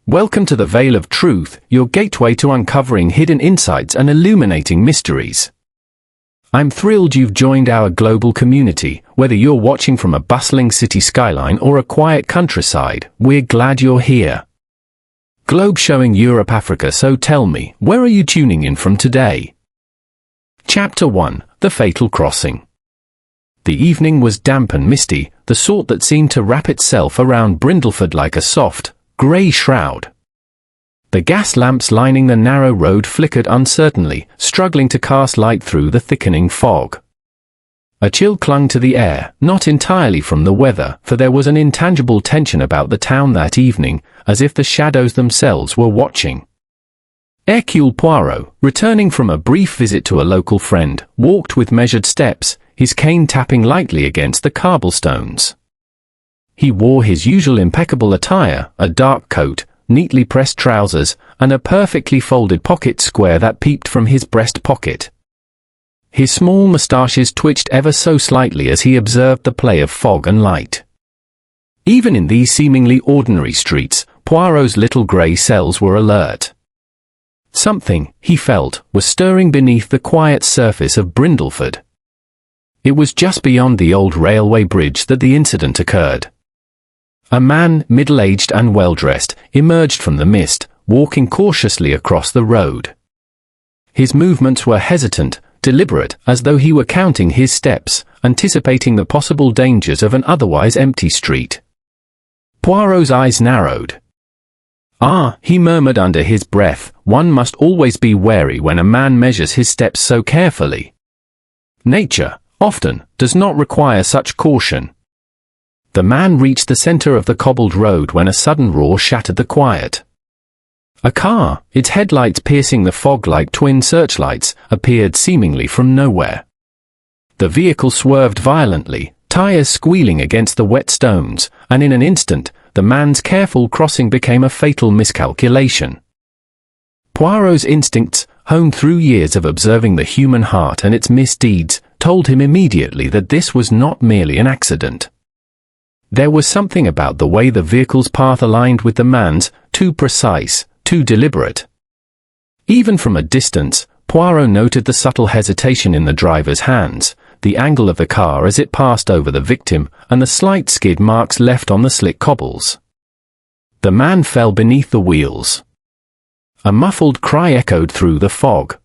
Welcome to the Veil of Truth, your gateway to uncovering hidden insights and illuminating mysteries. I'm thrilled you've joined our global community. Whether you're watching from a bustling city skyline or a quiet countryside, we're glad you're here. Globe showing Europe, Africa, so tell me, where are you tuning in from today? Chapter 1, The Fatal Crossing. The evening was damp and misty, the sort that seemed to wrap itself around Brindleford like a soft, grey shroud. The gas lamps lining the narrow road flickered uncertainly, struggling to cast light through the thickening fog. A chill clung to the air, not entirely from the weather, for there was an intangible tension about the town that evening, as if the shadows themselves were watching. Hercule Poirot, returning from a brief visit to a local friend, walked with measured steps, his cane tapping lightly against the cobblestones. He wore his usual impeccable attire, a dark coat, neatly pressed trousers, and a perfectly folded pocket square that peeped from his breast pocket. His small moustaches twitched ever so slightly as he observed the play of fog and light. Even in these seemingly ordinary streets, Poirot's little grey cells were alert. Something, he felt, was stirring beneath the quiet surface of Brindleford. It was just beyond the old railway bridge that the incident occurred. A man, middle-aged and well-dressed, emerged from the mist, walking cautiously across the road. His movements were hesitant, deliberate, as though he were counting his steps, anticipating the possible dangers of an otherwise empty street. Poirot's eyes narrowed. "Ah," he murmured under his breath, "one must always be wary when a man measures his steps so carefully. Nature, often, does not require such caution." The man reached the center of the cobbled road when a sudden roar shattered the quiet. A car, its headlights piercing the fog like twin searchlights, appeared seemingly from nowhere. The vehicle swerved violently, tires squealing against the wet stones, and in an instant, the man's careful crossing became a fatal miscalculation. Poirot's instincts, honed through years of observing the human heart and its misdeeds, told him immediately that this was not merely an accident. There was something about the way the vehicle's path aligned with the man's, too precise, too deliberate. Even from a distance, Poirot noted the subtle hesitation in the driver's hands, the angle of the car as it passed over the victim, and the slight skid marks left on the slick cobbles. The man fell beneath the wheels. A muffled cry echoed through the fog.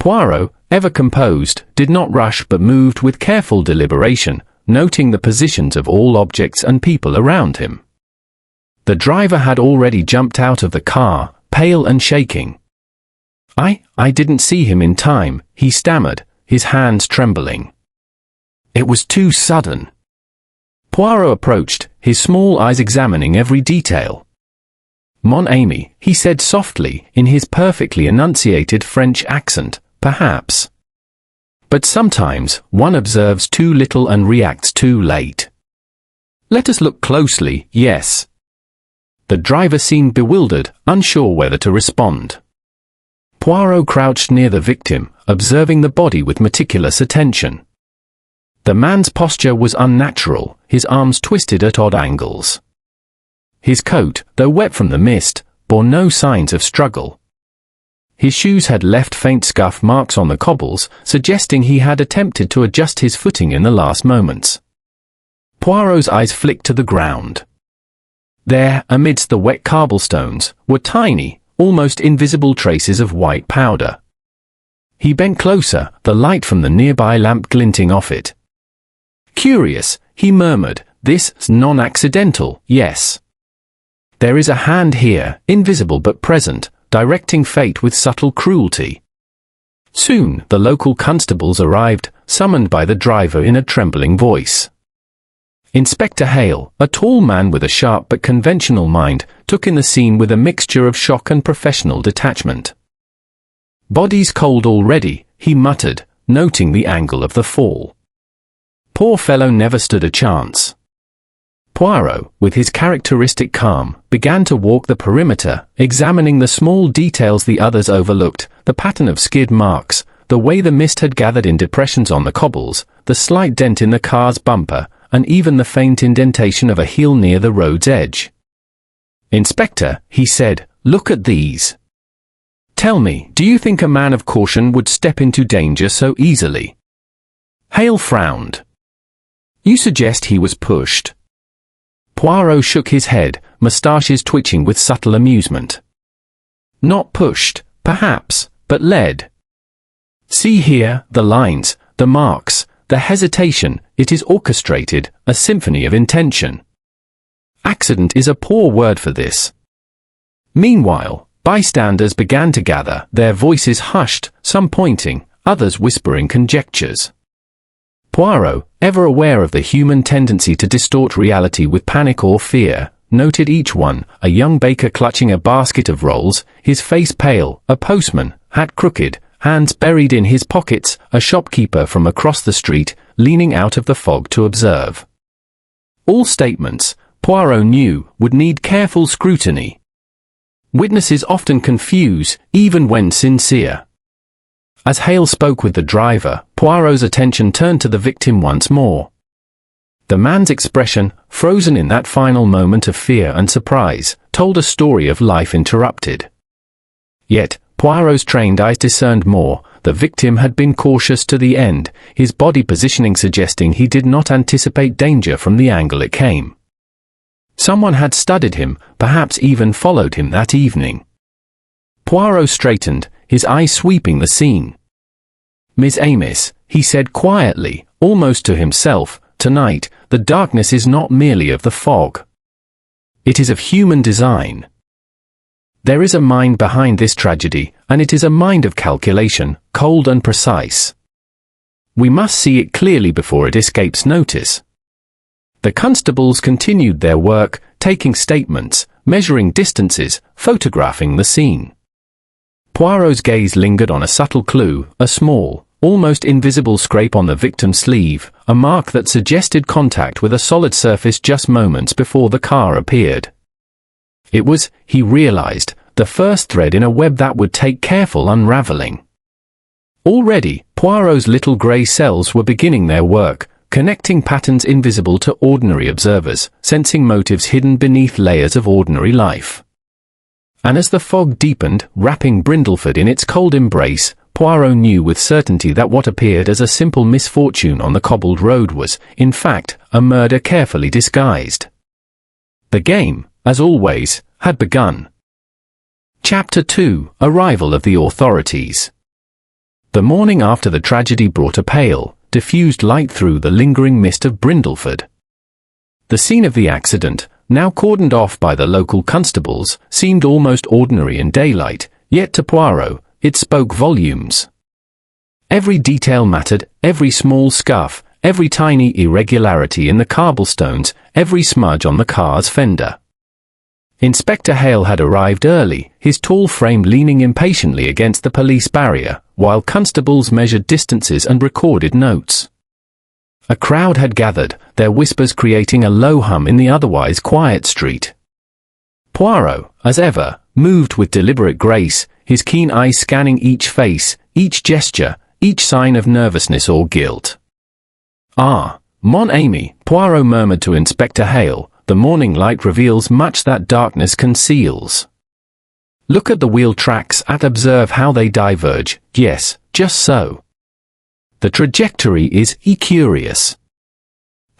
Poirot, ever composed, did not rush but moved with careful deliberation, noting the positions of all objects and people around him. The driver had already jumped out of the car, pale and shaking. I didn't see him in time," he stammered, his hands trembling. "It was too sudden." Poirot approached, his small eyes examining every detail. "Mon ami," he said softly, in his perfectly enunciated French accent, "perhaps. But sometimes, one observes too little and reacts too late. Let us look closely, yes." The driver seemed bewildered, unsure whether to respond. Poirot crouched near the victim, observing the body with meticulous attention. The man's posture was unnatural, his arms twisted at odd angles. His coat, though wet from the mist, bore no signs of struggle. His shoes had left faint scuff marks on the cobbles, suggesting he had attempted to adjust his footing in the last moments. Poirot's eyes flicked to the ground. There, amidst the wet cobblestones, were tiny, almost invisible traces of white powder. He bent closer, the light from the nearby lamp glinting off it. "Curious," he murmured, "this non-accidental, yes. There is a hand here, invisible but present, directing fate with subtle cruelty." Soon, the local constables arrived, summoned by the driver in a trembling voice. Inspector Hale, a tall man with a sharp but conventional mind, took in the scene with a mixture of shock and professional detachment. "Body's cold already," he muttered, noting the angle of the fall. "Poor fellow never stood a chance." Poirot, with his characteristic calm, began to walk the perimeter, examining the small details the others overlooked, the pattern of skid marks, the way the mist had gathered in depressions on the cobbles, the slight dent in the car's bumper, and even the faint indentation of a heel near the road's edge. "Inspector," he said, "look at these. Tell me, do you think a man of caution would step into danger so easily?" Hale frowned. "You suggest he was pushed?" Poirot shook his head, moustaches twitching with subtle amusement. "Not pushed, perhaps, but led. See here, the lines, the marks, the hesitation, it is orchestrated, a symphony of intention. Accident is a poor word for this." Meanwhile, bystanders began to gather, their voices hushed, some pointing, others whispering conjectures. Poirot, ever aware of the human tendency to distort reality with panic or fear, noted each one: a young baker clutching a basket of rolls, his face pale; a postman, hat crooked, hands buried in his pockets; a shopkeeper from across the street, leaning out of the fog to observe. All statements, Poirot knew, would need careful scrutiny. Witnesses often confuse, even when sincere. As Hale spoke with the driver, Poirot's attention turned to the victim once more. The man's expression, frozen in that final moment of fear and surprise, told a story of life interrupted. Yet, Poirot's trained eyes discerned more. The victim had been cautious to the end, his body positioning suggesting he did not anticipate danger from the angle it came. Someone had studied him, perhaps even followed him that evening. Poirot straightened, his eyes sweeping the scene. "Miss Amos," he said quietly, almost to himself, "tonight, the darkness is not merely of the fog. It is of human design. There is a mind behind this tragedy, and it is a mind of calculation, cold and precise. We must see it clearly before it escapes notice." The constables continued their work, taking statements, measuring distances, photographing the scene. Poirot's gaze lingered on a subtle clue, a small, almost invisible scrape on the victim's sleeve, a mark that suggested contact with a solid surface just moments before the car appeared. It was, he realized, the first thread in a web that would take careful unraveling. Already, Poirot's little grey cells were beginning their work, connecting patterns invisible to ordinary observers, sensing motives hidden beneath layers of ordinary life. And as the fog deepened, wrapping Brindleford in its cold embrace, Poirot knew with certainty that what appeared as a simple misfortune on the cobbled road was, in fact, a murder carefully disguised. The game, as always, had begun. Chapter 2: Arrival of the Authorities. The morning after the tragedy brought a pale, diffused light through the lingering mist of Brindleford. The scene of the accident, now cordoned off by the local constables, seemed almost ordinary in daylight, yet to Poirot, it spoke volumes. Every detail mattered, every small scuff, every tiny irregularity in the cobblestones, every smudge on the car's fender. Inspector Hale had arrived early, his tall frame leaning impatiently against the police barrier, while constables measured distances and recorded notes. A crowd had gathered, their whispers creating a low hum in the otherwise quiet street. Poirot, as ever, moved with deliberate grace, his keen eyes scanning each face, each gesture, each sign of nervousness or guilt. "Ah, mon ami," Poirot murmured to Inspector Hale, "the morning light reveals much that darkness conceals. Look at the wheel tracks and observe how they diverge. Yes, just so. The trajectory is curious."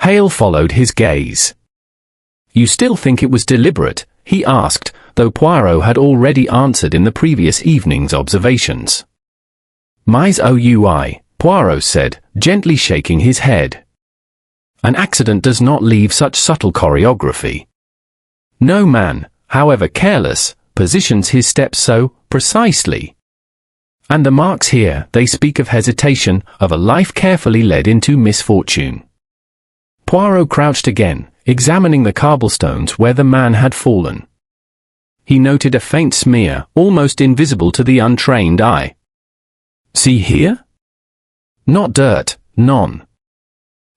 Hale followed his gaze. "You still think it was deliberate?" he asked, though Poirot had already answered in the previous evening's observations. "Mais oui," Poirot said, gently shaking his head. "An accident does not leave such subtle choreography. No man, however careless, positions his steps so precisely. And the marks here, they speak of hesitation, of a life carefully led into misfortune." Poirot crouched again, examining the cobblestones where the man had fallen. He noted a faint smear, almost invisible to the untrained eye. "See here? Not dirt, none.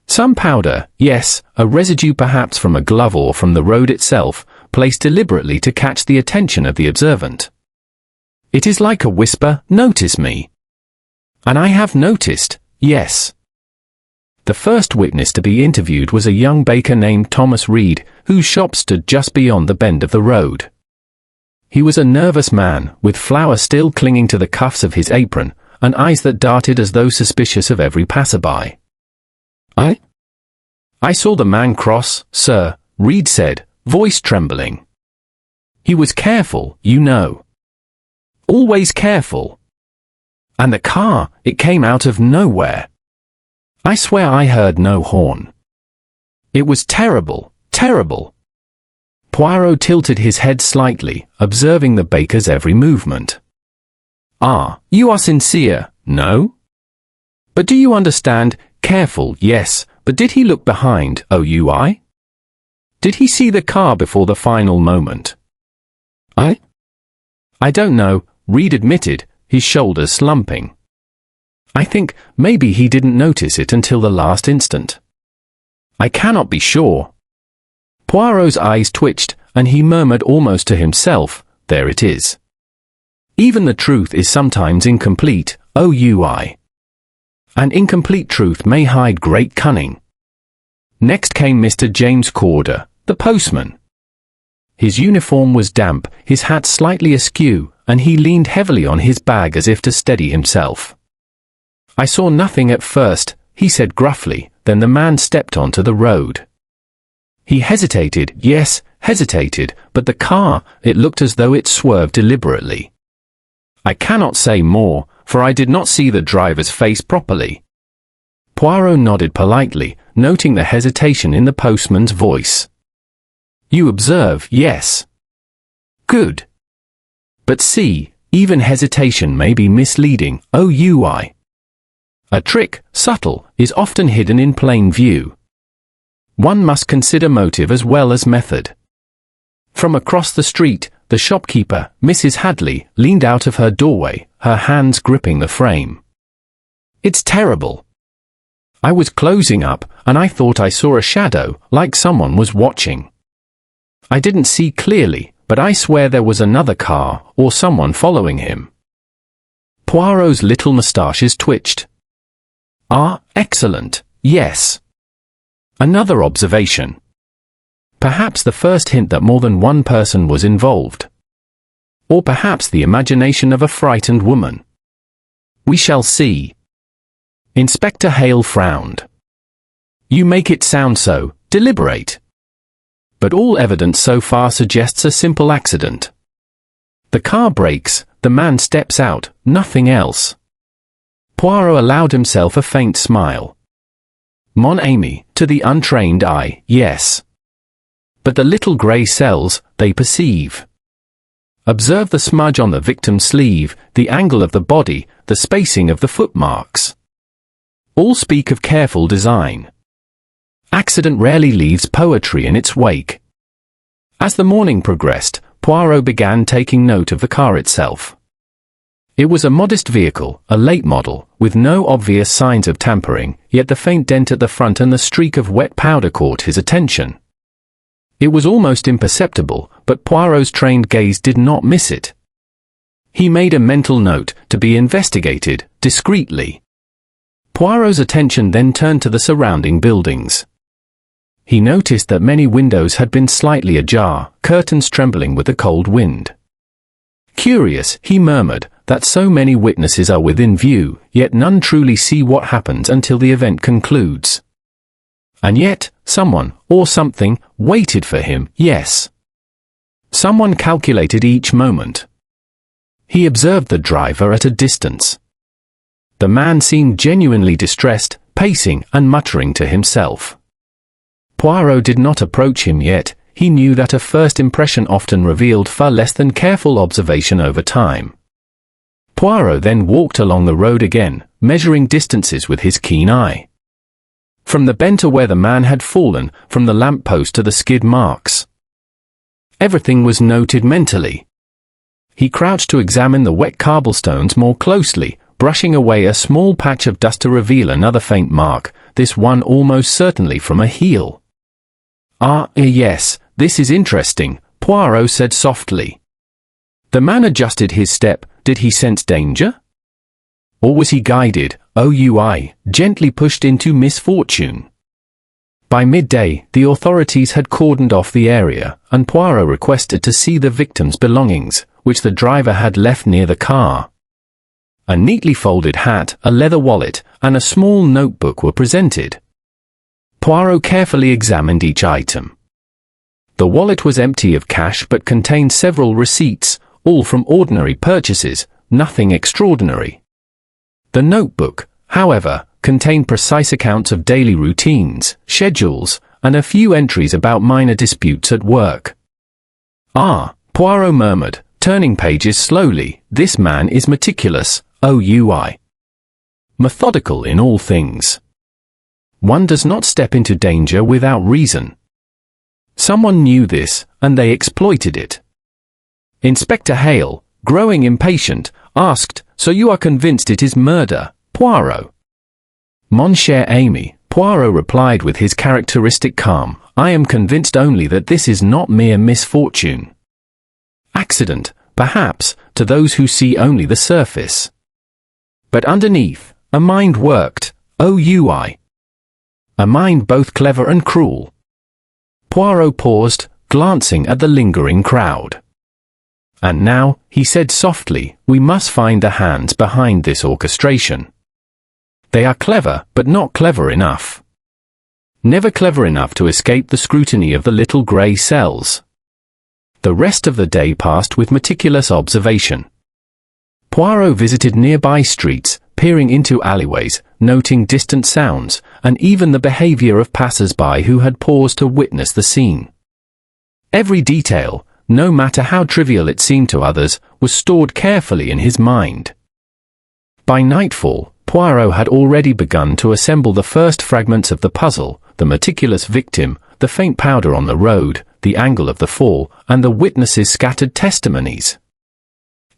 Some powder, yes, a residue perhaps from a glove or from the road itself, placed deliberately to catch the attention of the observant. It is like a whisper, 'Notice me.' And I have noticed, yes." The first witness to be interviewed was a young baker named Thomas Reed, whose shop stood just beyond the bend of the road. He was a nervous man, with flour still clinging to the cuffs of his apron, and eyes that darted as though suspicious of every passerby. I saw the man cross, sir, Reed said, voice trembling. He was careful, you know. Always careful. And the car, it came out of nowhere. I swear I heard no horn. It was terrible, terrible. Poirot tilted his head slightly, observing the baker's every movement. Ah, you are sincere, no? But do you understand? Careful, yes, but did he look behind, OUI? Did he see the car before the final moment? I don't know, Reed admitted, his shoulders slumping. I think maybe he didn't notice it until the last instant. I cannot be sure. Poirot's eyes twitched, and he murmured almost to himself, there it is. Even the truth is sometimes incomplete, OUI. An incomplete truth may hide great cunning. Next came Mr. James Corder, the postman. His uniform was damp, his hat slightly askew, and he leaned heavily on his bag as if to steady himself. I saw nothing at first, he said gruffly, then the man stepped onto the road. He hesitated, yes, hesitated, but the car, it looked as though it swerved deliberately. I cannot say more, for I did not see the driver's face properly. Poirot nodded politely, noting the hesitation in the postman's voice. You observe, yes. Good. But see, even hesitation may be misleading, OUI. A trick, subtle, is often hidden in plain view. One must consider motive as well as method. From across the street, the shopkeeper, Mrs. Hadley, leaned out of her doorway, her hands gripping the frame. It's terrible. I was closing up, and I thought I saw a shadow, like someone was watching. I didn't see clearly, but I swear there was another car, or someone following him. Poirot's little moustaches twitched. Ah, excellent, yes. Another observation. Perhaps the first hint that more than one person was involved. Or perhaps the imagination of a frightened woman. We shall see. Inspector Hale frowned. You make it sound so deliberate. But all evidence so far suggests a simple accident. The car brakes, the man steps out, nothing else. Poirot allowed himself a faint smile. Mon ami, to the untrained eye, yes. But the little grey cells, they perceive. Observe the smudge on the victim's sleeve, the angle of the body, the spacing of the footmarks. All speak of careful design. Accident rarely leaves poetry in its wake. As the morning progressed, Poirot began taking note of the car itself. It was a modest vehicle, a late model, with no obvious signs of tampering, yet the faint dent at the front and the streak of wet powder caught his attention. It was almost imperceptible, but Poirot's trained gaze did not miss it. He made a mental note, to be investigated, discreetly. Poirot's attention then turned to the surrounding buildings. He noticed that many windows had been slightly ajar, curtains trembling with the cold wind. Curious, he murmured, that so many witnesses are within view, yet none truly see what happens until the event concludes. And yet, someone, or something, waited for him, yes. Someone calculated each moment. He observed the driver at a distance. The man seemed genuinely distressed, pacing and muttering to himself. Poirot did not approach him yet. He knew that a first impression often revealed far less than careful observation over time. Poirot then walked along the road again, measuring distances with his keen eye. From the bend to where the man had fallen, from the lamp-post to the skid marks. Everything was noted mentally. He crouched to examine the wet cobblestones more closely, brushing away a small patch of dust to reveal another faint mark, this one almost certainly from a heel. Ah, yes, this is interesting, Poirot said softly. The man adjusted his step. Did he sense danger? Or was he guided, gently pushed into misfortune? By midday, the authorities had cordoned off the area, and Poirot requested to see the victim's belongings, which the driver had left near the car. A neatly folded hat, a leather wallet, and a small notebook were presented. Poirot carefully examined each item. The wallet was empty of cash but contained several receipts, all from ordinary purchases, nothing extraordinary. The notebook, however, contained precise accounts of daily routines, schedules, and a few entries about minor disputes at work. "Ah," Poirot murmured, turning pages slowly, "this man is meticulous, methodical in all things. One does not step into danger without reason. Someone knew this, and they exploited it." Inspector Hale, growing impatient, asked, "So you are convinced it is murder, Poirot?" "Mon cher ami," Poirot replied with his characteristic calm, "I am convinced only that this is not mere misfortune. Accident, perhaps, to those who see only the surface. But underneath, a mind worked, a mind both clever and cruel." Poirot paused, glancing at the lingering crowd. "And now," he said softly, "we must find the hands behind this orchestration. They are clever, but not clever enough. Never clever enough to escape the scrutiny of the little grey cells." The rest of the day passed with meticulous observation. Poirot visited nearby streets, peering into alleyways, noting distant sounds, and even the behavior of passers-by who had paused to witness the scene. Every detail, no matter how trivial it seemed to others, was stored carefully in his mind. By nightfall, Poirot had already begun to assemble the first fragments of the puzzle: the meticulous victim, the faint powder on the road, the angle of the fall, and the witnesses' scattered testimonies.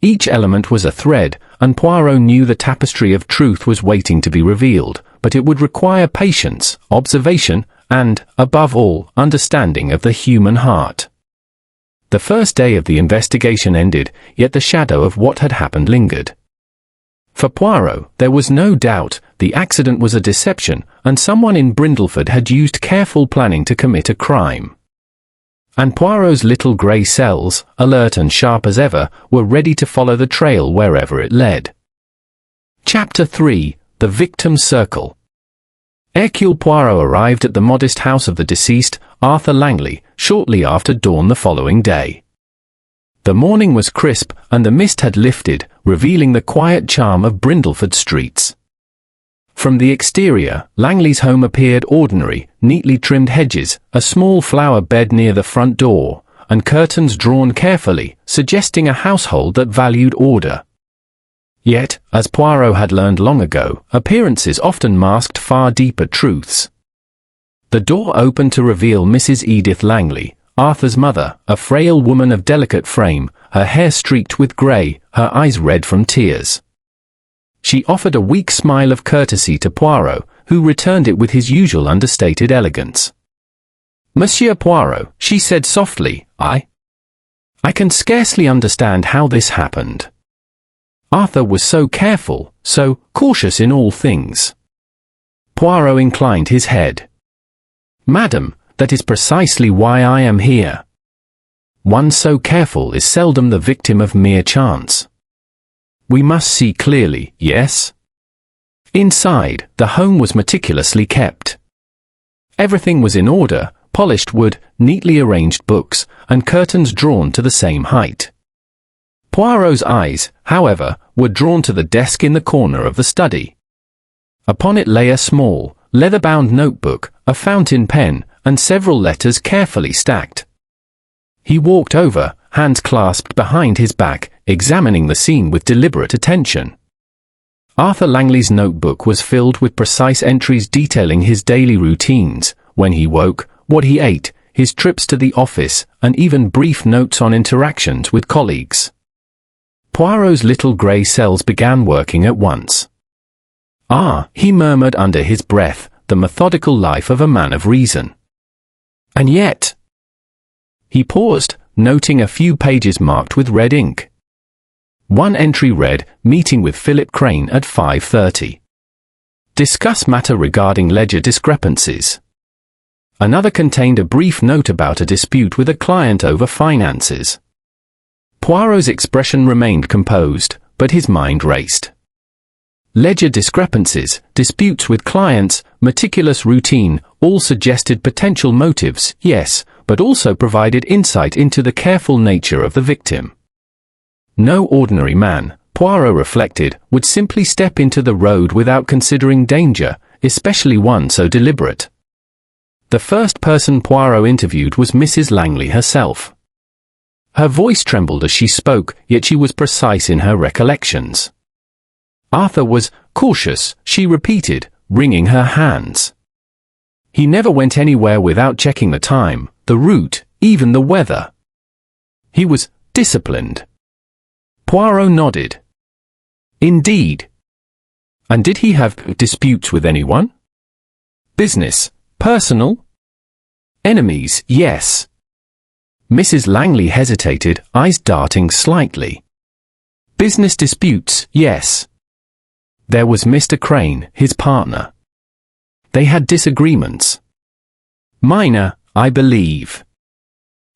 Each element was a thread, and Poirot knew the tapestry of truth was waiting to be revealed, but it would require patience, observation, and, above all, understanding of the human heart. The first day of the investigation ended, yet the shadow of what had happened lingered. For Poirot, there was no doubt, the accident was a deception, and someone in Brindleford had used careful planning to commit a crime. And Poirot's little grey cells, alert and sharp as ever, were ready to follow the trail wherever it led. Chapter 3: The Victim's Circle. Hercule Poirot arrived at the modest house of the deceased, Arthur Langley, shortly after dawn the following day. The morning was crisp, and the mist had lifted, revealing the quiet charm of Brindleford streets. From the exterior, Langley's home appeared ordinary: neatly trimmed hedges, a small flower bed near the front door, and curtains drawn carefully, suggesting a household that valued order. Yet, as Poirot had learned long ago, appearances often masked far deeper truths. The door opened to reveal Mrs. Edith Langley, Arthur's mother, a frail woman of delicate frame, her hair streaked with grey, her eyes red from tears. She offered a weak smile of courtesy to Poirot, who returned it with his usual understated elegance. "Monsieur Poirot," she said softly, I can scarcely understand how this happened. Arthur was so careful, so cautious in all things." Poirot inclined his head. "Madam, that is precisely why I am here. One so careful is seldom the victim of mere chance. We must see clearly, yes?" Inside, the home was meticulously kept. Everything was in order: polished wood, neatly arranged books, and curtains drawn to the same height. Poirot's eyes, however, were drawn to the desk in the corner of the study. Upon it lay a small, leather-bound notebook, a fountain pen, and several letters carefully stacked. He walked over, hands clasped behind his back, examining the scene with deliberate attention. Arthur Langley's notebook was filled with precise entries detailing his daily routines: when he woke, what he ate, his trips to the office, and even brief notes on interactions with colleagues. Poirot's little grey cells began working at once. "Ah," he murmured under his breath, "the methodical life of a man of reason. And yet—" He paused, noting a few pages marked with red ink. One entry read, "Meeting with Philip Crane at 5:30. Discuss matter regarding ledger discrepancies." Another contained a brief note about a dispute with a client over finances. Poirot's expression remained composed, but his mind raced. Ledger discrepancies, disputes with clients, meticulous routine, all suggested potential motives, yes, but also provided insight into the careful nature of the victim. No ordinary man, Poirot reflected, would simply step into the road without considering danger, especially one so deliberate. The first person Poirot interviewed was Mrs. Langley herself. Her voice trembled as she spoke, yet she was precise in her recollections. Arthur was cautious, she repeated, wringing her hands. He never went anywhere without checking the time, the route, even the weather. He was disciplined. Poirot nodded. Indeed. And did he have disputes with anyone? Business, personal? Enemies, yes. Mrs. Langley hesitated, eyes darting slightly. Business disputes, yes. There was Mr. Crane, his partner. They had disagreements. Minor, I believe.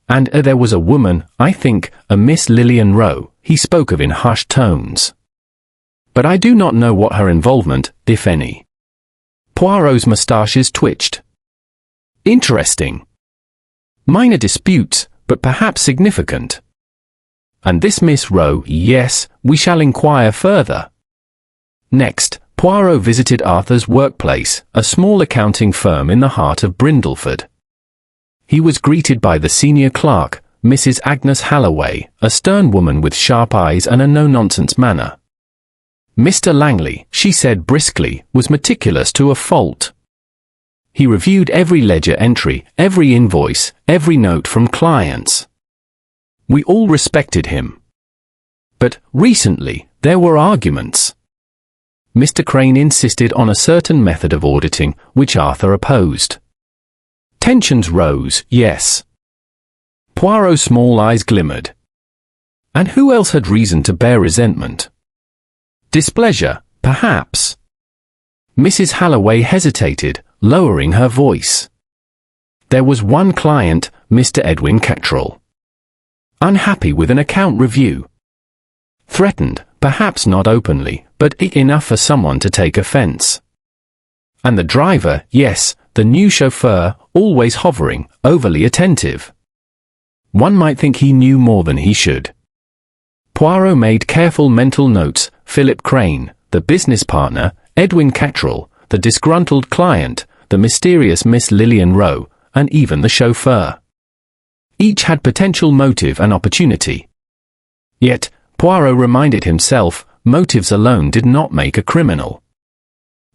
And there was a woman, I think, a Miss Lillian Rowe, he spoke of in hushed tones. But I do not know what her involvement, if any. Poirot's moustaches twitched. Interesting. Minor disputes, but perhaps significant. And this Miss Rowe, yes, we shall inquire further. Next, Poirot visited Arthur's workplace, a small accounting firm in the heart of Brindleford. He was greeted by the senior clerk, Mrs. Agnes Halloway, a stern woman with sharp eyes and a no-nonsense manner. Mr. Langley, she said briskly, was meticulous to a fault. He reviewed every ledger entry, every invoice, every note from clients. We all respected him. But, recently, there were arguments. Mr. Crane insisted on a certain method of auditing, which Arthur opposed. Tensions rose, yes. Poirot's small eyes glimmered. And who else had reason to bear resentment? Displeasure, perhaps. Mrs. Halloway hesitated, lowering her voice. There was one client, Mr. Edwin Cattrall. Unhappy with an account review. Threatened, perhaps not openly, but enough for someone to take offense. And the driver, yes, the new chauffeur, always hovering, overly attentive. One might think he knew more than he should. Poirot made careful mental notes: Philip Crane, the business partner, Edwin Cattrall, the disgruntled client, the mysterious Miss Lillian Rowe, and even the chauffeur. Each had potential motive and opportunity. Yet, Poirot reminded himself, motives alone did not make a criminal.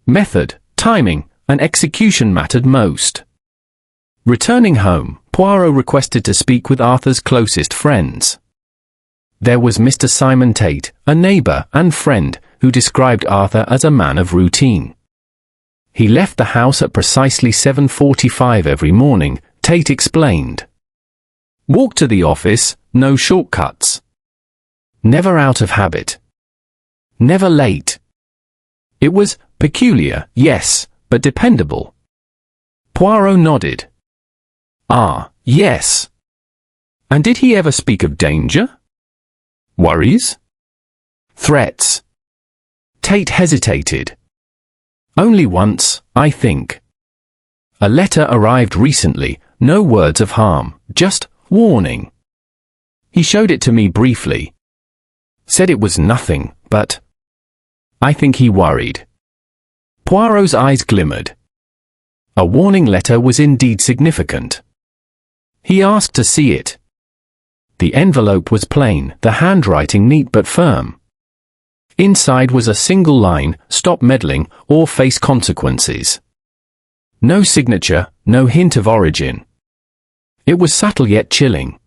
Method, timing, and execution mattered most. Returning home, Poirot requested to speak with Arthur's closest friends. There was Mr. Simon Tate, a neighbour and friend, who described Arthur as a man of routine. He left the house at precisely 7:45 every morning, Tate explained. Walk to the office, no shortcuts. Never out of habit. Never late. It was peculiar, yes, but dependable. Poirot nodded. Ah, yes. And did he ever speak of danger? Worries? Threats? Tate hesitated. Only once, I think. A letter arrived recently, no words of harm, just warning. He showed it to me briefly. Said it was nothing, but I think he worried. Poirot's eyes glimmered. A warning letter was indeed significant. He asked to see it. The envelope was plain, the handwriting neat but firm. Inside was a single line: stop meddling, or face consequences. No signature, no hint of origin. It was subtle yet chilling.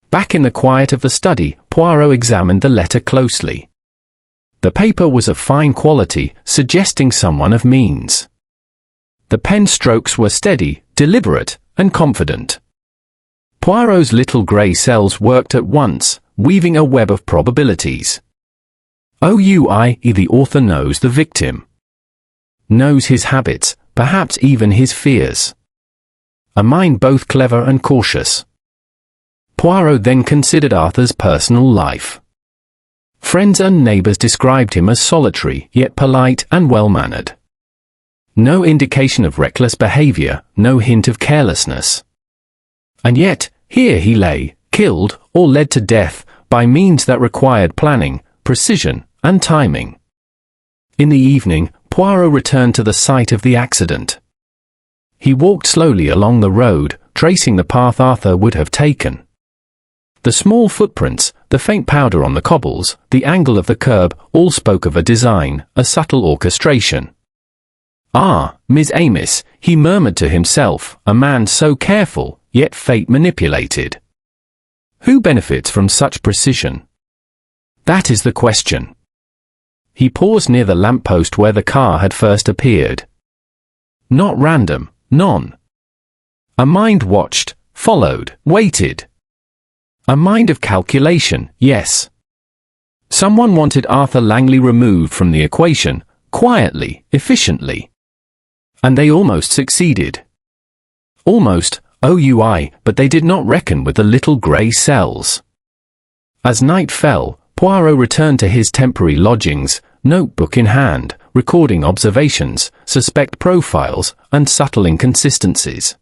Back in the quiet of the study, Poirot examined the letter closely. The paper was of fine quality, suggesting someone of means. The pen strokes were steady, deliberate, and confident. Poirot's little grey cells worked at once, weaving a web of probabilities. The author knows the victim. Knows his habits, perhaps even his fears. a mind both clever and cautious. Poirot then considered Arthur's personal life. Friends and neighbors described him as solitary, yet polite and well-mannered. No indication of reckless behavior, no hint of carelessness. And yet, here he lay, killed, or led to death, by means that required planning, precision, and timing. In the evening, Poirot returned to the site of the accident. He walked slowly along the road, tracing the path Arthur would have taken. The small footprints, the faint powder on the cobbles, the angle of the curb, all spoke of a design, a subtle orchestration. "Ah, Miss Amos," he murmured to himself, "a man so careful, yet fate manipulated. Who benefits from such precision? That is the question." He paused near the lamppost where the car had first appeared. Not random, none. A mind watched, followed, waited. A mind of calculation, yes. Someone wanted Arthur Langley removed from the equation, quietly, efficiently. And they almost succeeded. Almost, but they did not reckon with the little grey cells. As night fell, Poirot returned to his temporary lodgings, notebook in hand, recording observations, suspect profiles, and subtle inconsistencies.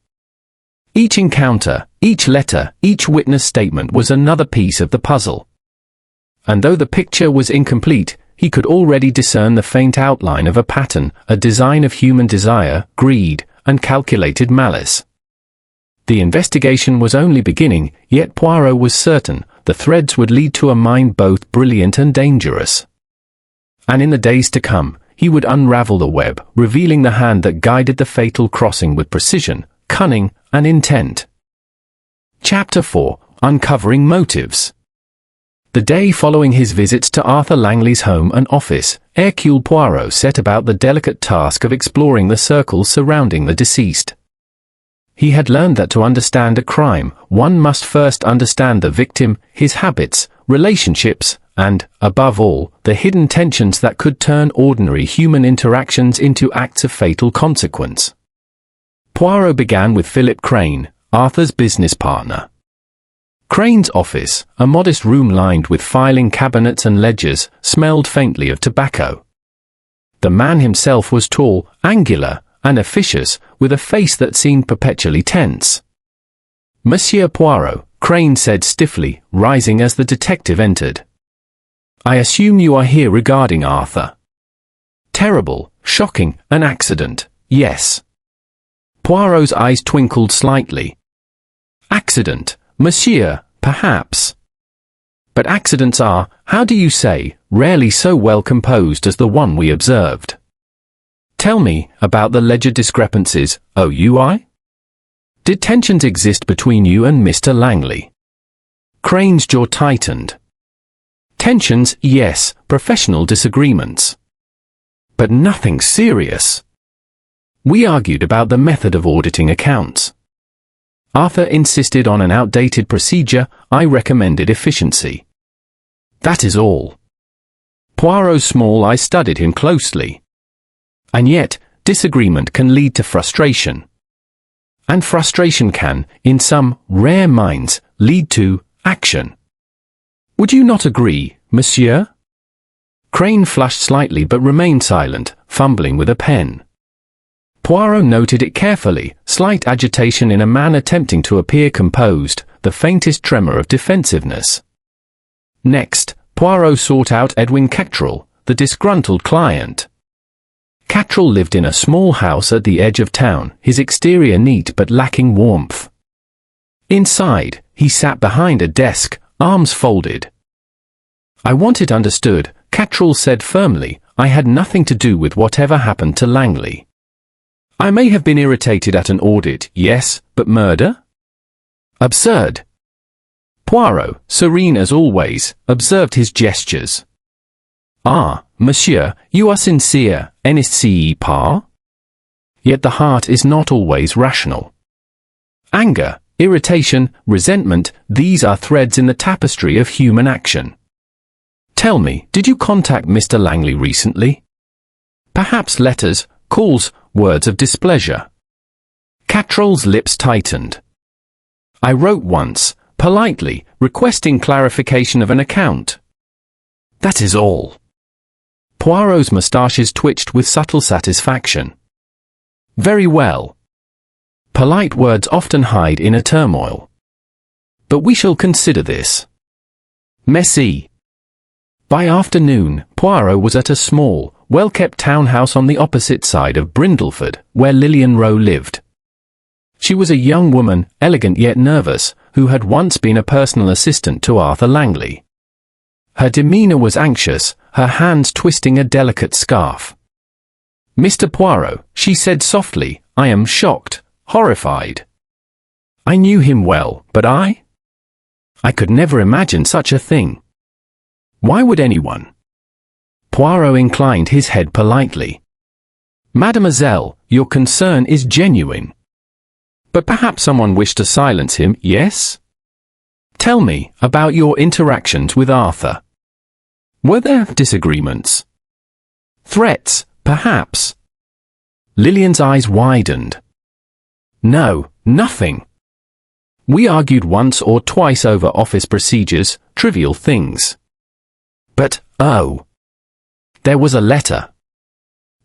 Each encounter, each letter, each witness statement was another piece of the puzzle. And though the picture was incomplete, he could already discern the faint outline of a pattern, a design of human desire, greed, and calculated malice. The investigation was only beginning, yet Poirot was certain the threads would lead to a mind both brilliant and dangerous. And in the days to come, he would unravel the web, revealing the hand that guided the fatal crossing with precision, cunning, and intent. Chapter 4. Uncovering Motives. The day following his visits to Arthur Langley's home and office, Hercule Poirot set about the delicate task of exploring the circles surrounding the deceased. He had learned that to understand a crime, one must first understand the victim, his habits, relationships, and, above all, the hidden tensions that could turn ordinary human interactions into acts of fatal consequence. Poirot began with Philip Crane, Arthur's business partner. Crane's office, a modest room lined with filing cabinets and ledgers, smelled faintly of tobacco. The man himself was tall, angular, and officious, with a face that seemed perpetually tense. "Monsieur Poirot," Crane said stiffly, rising as the detective entered. "I assume you are here regarding Arthur." "Terrible, shocking, an accident, yes." Poirot's eyes twinkled slightly. "Accident, monsieur, perhaps. But accidents are, how do you say, rarely so well composed as the one we observed. Tell me about the ledger discrepancies, OUI? Did tensions exist between you and Mr. Langley?" Crane's jaw tightened. "Tensions, yes, professional disagreements. But nothing serious. We argued about the method of auditing accounts. Arthur insisted on an outdated procedure, I recommended efficiency. That is all." Poirot's small eyes studied him closely. "And yet, disagreement can lead to frustration. And frustration can, in some rare minds, lead to action. Would you not agree, monsieur?" Crane flushed slightly but remained silent, fumbling with a pen. Poirot noted it carefully, slight agitation in a man attempting to appear composed, the faintest tremor of defensiveness. Next, Poirot sought out Edwin Cattrall, the disgruntled client. Cattrall lived in a small house at the edge of town, his exterior neat but lacking warmth. Inside, he sat behind a desk, arms folded. "I want it understood," Cattrall said firmly, "I had nothing to do with whatever happened to Langley. I may have been irritated at an audit, yes, but murder? Absurd." Poirot, serene as always, observed his gestures. "Ah, monsieur, you are sincere, n'est-ce pas? Yet the heart is not always rational. Anger, irritation, resentment, these are threads in the tapestry of human action. Tell me, did you contact Mr. Langley recently? Perhaps letters, calls, words of displeasure?" Cattrall's lips tightened. "I wrote once, politely, requesting clarification of an account. That is all." Poirot's moustaches twitched with subtle satisfaction. "Very well. Polite words often hide inner turmoil. But we shall consider this. Merci." By afternoon, Poirot was at a small, well-kept townhouse on the opposite side of Brindleford, where Lillian Rowe lived. She was a young woman, elegant yet nervous, who had once been a personal assistant to Arthur Langley. Her demeanour was anxious, her hands twisting a delicate scarf. "Mr. Poirot," she said softly, "I am shocked, horrified. I knew him well, but I could never imagine such a thing. Why would anyone?" Poirot inclined his head politely. "Mademoiselle, your concern is genuine. But perhaps someone wished to silence him, yes? Tell me about your interactions with Arthur. Were there disagreements? Threats, perhaps?" Lillian's eyes widened. "No, nothing. We argued once or twice over office procedures, trivial things. But, oh, there was a letter.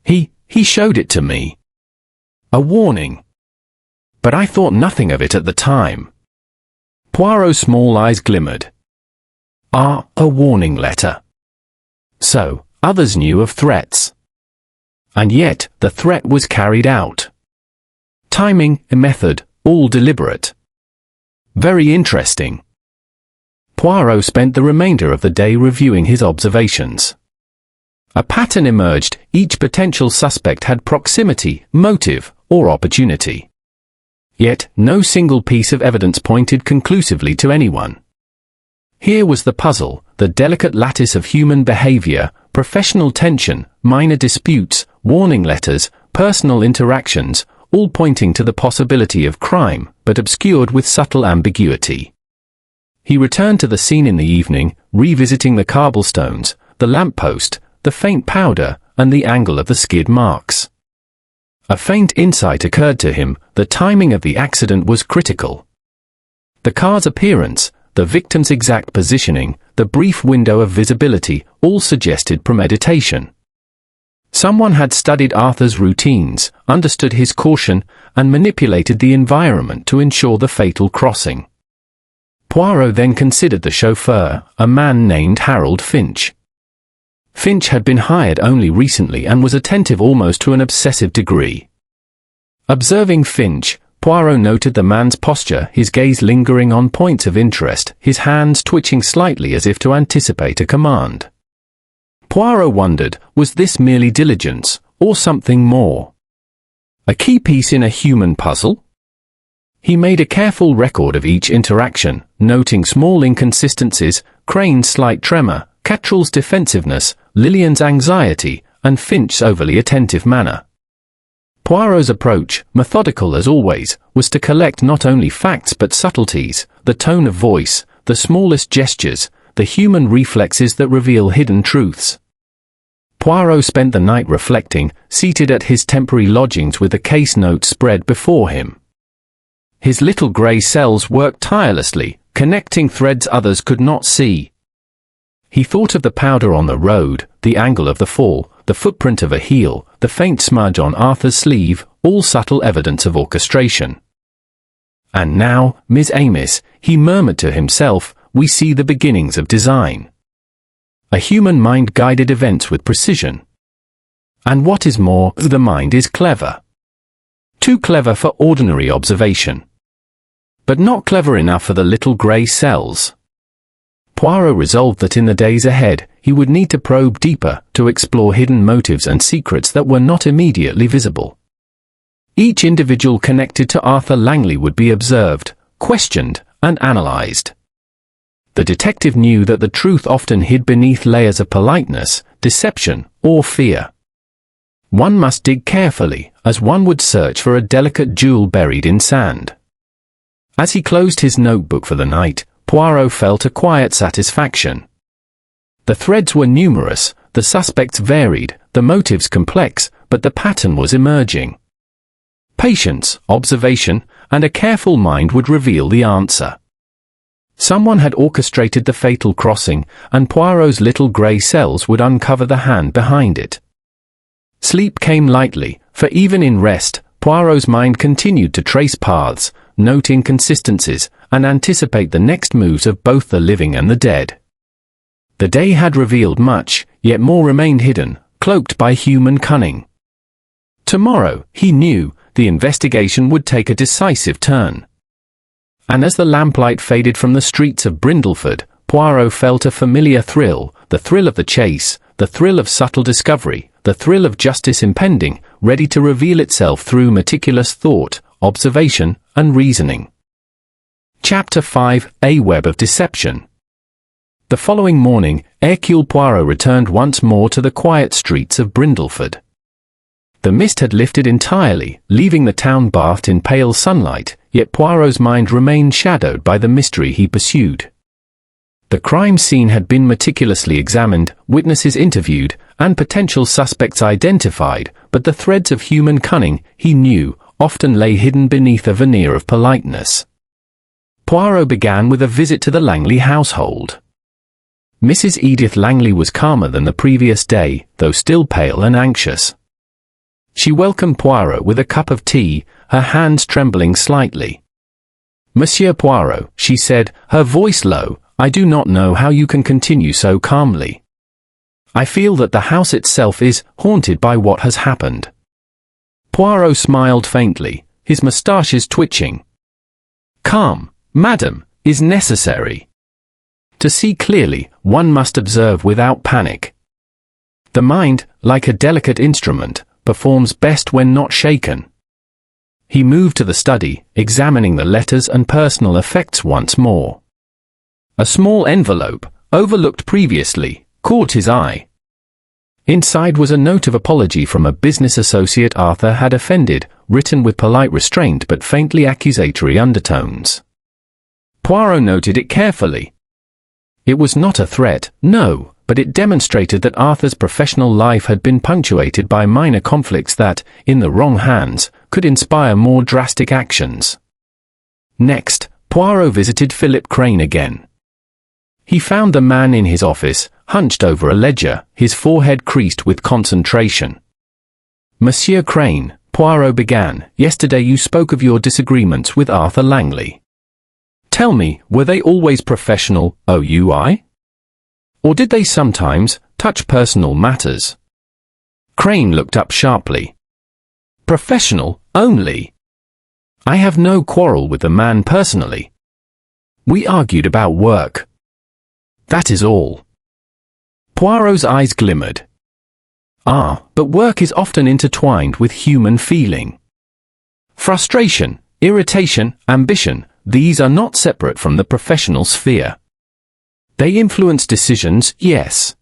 He showed it to me. A warning. But I thought nothing of it at the time." Poirot's small eyes glimmered. "Ah, a warning letter. So, others knew of threats. And yet, the threat was carried out. Timing, a method, all deliberate. Very interesting." Poirot spent the remainder of the day reviewing his observations. A pattern emerged: each potential suspect had proximity, motive, or opportunity. Yet, no single piece of evidence pointed conclusively to anyone. Here was the puzzle, the delicate lattice of human behavior, professional tension, minor disputes, warning letters, personal interactions, all pointing to the possibility of crime, but obscured with subtle ambiguity. He returned to the scene in the evening, revisiting the cobblestones, the lamppost, the faint powder, and the angle of the skid marks. A faint insight occurred to him: the timing of the accident was critical. The car's appearance, the victim's exact positioning, the brief window of visibility, all suggested premeditation. Someone had studied Arthur's routines, understood his caution, and manipulated the environment to ensure the fatal crossing. Poirot then considered the chauffeur, a man named Harold Finch. Finch had been hired only recently and was attentive almost to an obsessive degree. Observing Finch, Poirot noted the man's posture, his gaze lingering on points of interest, his hands twitching slightly as if to anticipate a command. Poirot wondered, was this merely diligence, or something more? A key piece in a human puzzle? He made a careful record of each interaction, noting small inconsistencies: Crane's slight tremor, Cattrall's defensiveness, Lillian's anxiety, and Finch's overly attentive manner. Poirot's approach, methodical as always, was to collect not only facts but subtleties, the tone of voice, the smallest gestures, the human reflexes that reveal hidden truths. Poirot spent the night reflecting, seated at his temporary lodgings with the case notes spread before him. His little grey cells worked tirelessly, connecting threads others could not see. He thought of the powder on the road, the angle of the fall, the footprint of a heel, the faint smudge on Arthur's sleeve, all subtle evidence of orchestration. "And now, Miss Amos," he murmured to himself, "we see the beginnings of design. A human mind guided events with precision. And what is more, the mind is clever. Too clever for ordinary observation. But not clever enough for the little grey cells." Poirot resolved that in the days ahead, he would need to probe deeper, to explore hidden motives and secrets that were not immediately visible. Each individual connected to Arthur Langley would be observed, questioned, and analyzed. The detective knew that the truth often hid beneath layers of politeness, deception, or fear. One must dig carefully, as one would search for a delicate jewel buried in sand. As he closed his notebook for the night, Poirot felt a quiet satisfaction. The threads were numerous, the suspects varied, the motives complex, but the pattern was emerging. Patience, observation, and a careful mind would reveal the answer. Someone had orchestrated the fatal crossing, and Poirot's little grey cells would uncover the hand behind it. Sleep came lightly, for even in rest, Poirot's mind continued to trace paths, note inconsistencies, and anticipate the next moves of both the living and the dead. The day had revealed much, yet more remained hidden, cloaked by human cunning. Tomorrow, he knew, the investigation would take a decisive turn. And as the lamplight faded from the streets of Brindleford, Poirot felt a familiar thrill, the thrill of the chase, the thrill of subtle discovery, the thrill of justice impending, ready to reveal itself through meticulous thought, observation, and reasoning. Chapter 5: A Web of Deception. The following morning, Hercule Poirot returned once more to the quiet streets of Brindleford. The mist had lifted entirely, leaving the town bathed in pale sunlight, yet Poirot's mind remained shadowed by the mystery he pursued. The crime scene had been meticulously examined, witnesses interviewed, and potential suspects identified, but the threads of human cunning, he knew, often lay hidden beneath a veneer of politeness. Poirot began with a visit to the Langley household. Mrs. Edith Langley was calmer than the previous day, though still pale and anxious. She welcomed Poirot with a cup of tea, her hands trembling slightly. "Monsieur Poirot," she said, her voice low, "I do not know how you can continue so calmly. I feel that the house itself is haunted by what has happened." Poirot smiled faintly, his moustaches twitching. "Calm, madam, is necessary. To see clearly, one must observe without panic. The mind, like a delicate instrument, performs best when not shaken." He moved to the study, examining the letters and personal effects once more. A small envelope, overlooked previously, caught his eye. Inside was a note of apology from a business associate Arthur had offended, written with polite restraint but faintly accusatory undertones. Poirot noted it carefully. It was not a threat, no, but it demonstrated that Arthur's professional life had been punctuated by minor conflicts that, in the wrong hands, could inspire more drastic actions. Next, Poirot visited Philip Crane again. He found the man in his office, hunched over a ledger, his forehead creased with concentration. "Monsieur Crane," Poirot began, "yesterday you spoke of your disagreements with Arthur Langley. Tell me, were they always professional, OUI? Or did they sometimes touch personal matters?" Crane looked up sharply. "Professional, only. I have no quarrel with the man personally. We argued about work. That is all." Poirot's eyes glimmered. "Ah, but work is often intertwined with human feeling. Frustration, irritation, ambition, these are not separate from the professional sphere. They influence decisions, yes."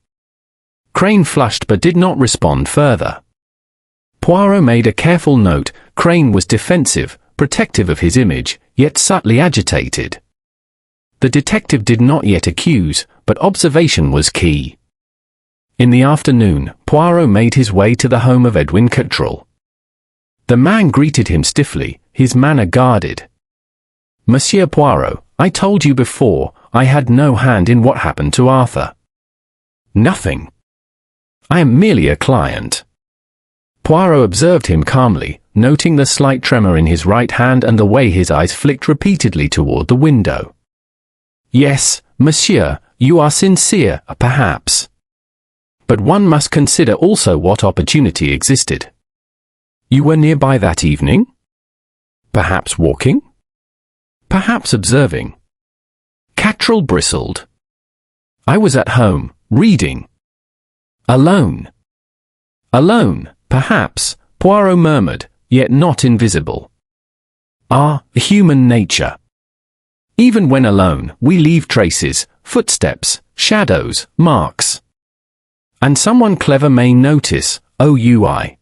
Crane flushed but did not respond further. Poirot made a careful note. Crane was defensive, protective of his image, yet subtly agitated. The detective did not yet accuse, but observation was key. In the afternoon, Poirot made his way to the home of Edwin Cottrell. The man greeted him stiffly, his manner guarded. "Monsieur Poirot, I told you before, I had no hand in what happened to Arthur." "Nothing. I am merely a client." Poirot observed him calmly, noting the slight tremor in his right hand and the way his eyes flicked repeatedly toward the window. "Yes, monsieur, you are sincere, perhaps. But one must consider also what opportunity existed. You were nearby that evening? Perhaps walking? Perhaps observing?" Cottrell bristled. "I was at home, reading." "Alone?" "Alone, perhaps," Poirot murmured, "yet not invisible. Ah, human nature. Even when alone, we leave traces, footsteps, shadows, marks. And someone clever may notice, OUI."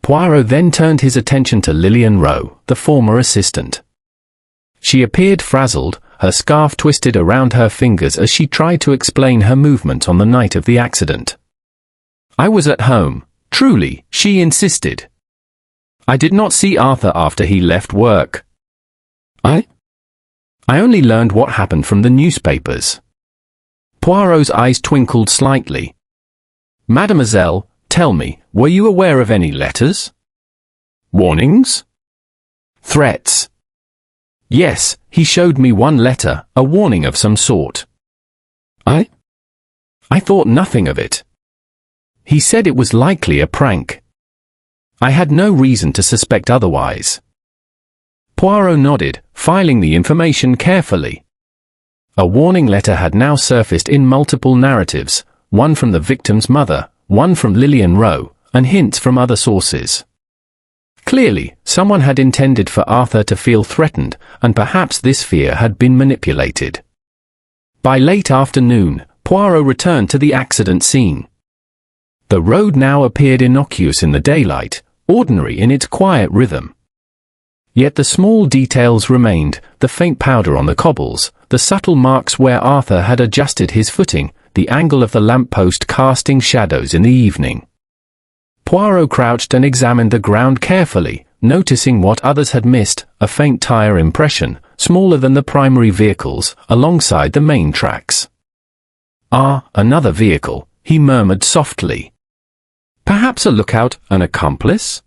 Poirot then turned his attention to Lillian Rowe, the former assistant. She appeared frazzled, her scarf twisted around her fingers as she tried to explain her movements on the night of the accident. "I was at home, truly," she insisted. I did not see Arthur after he left work. I only learned what happened from the newspapers. Poirot's eyes twinkled slightly. Mademoiselle, tell me, were you aware of any letters? Warnings? Threats? Yes, he showed me one letter, a warning of some sort. I thought nothing of it. He said it was likely a prank. I had no reason to suspect otherwise. Poirot nodded, filing the information carefully. A warning letter had now surfaced in multiple narratives, one from the victim's mother, one from Lillian Rowe, and hints from other sources. Clearly, someone had intended for Arthur to feel threatened, and perhaps this fear had been manipulated. By late afternoon, Poirot returned to the accident scene. The road now appeared innocuous in the daylight, ordinary in its quiet rhythm. Yet the small details remained, the faint powder on the cobbles, the subtle marks where Arthur had adjusted his footing, the angle of the lamppost casting shadows in the evening. Poirot crouched and examined the ground carefully, noticing what others had missed, a faint tire impression, smaller than the primary vehicle's, alongside the main tracks. Ah, another vehicle, he murmured softly. Perhaps a lookout, an accomplice?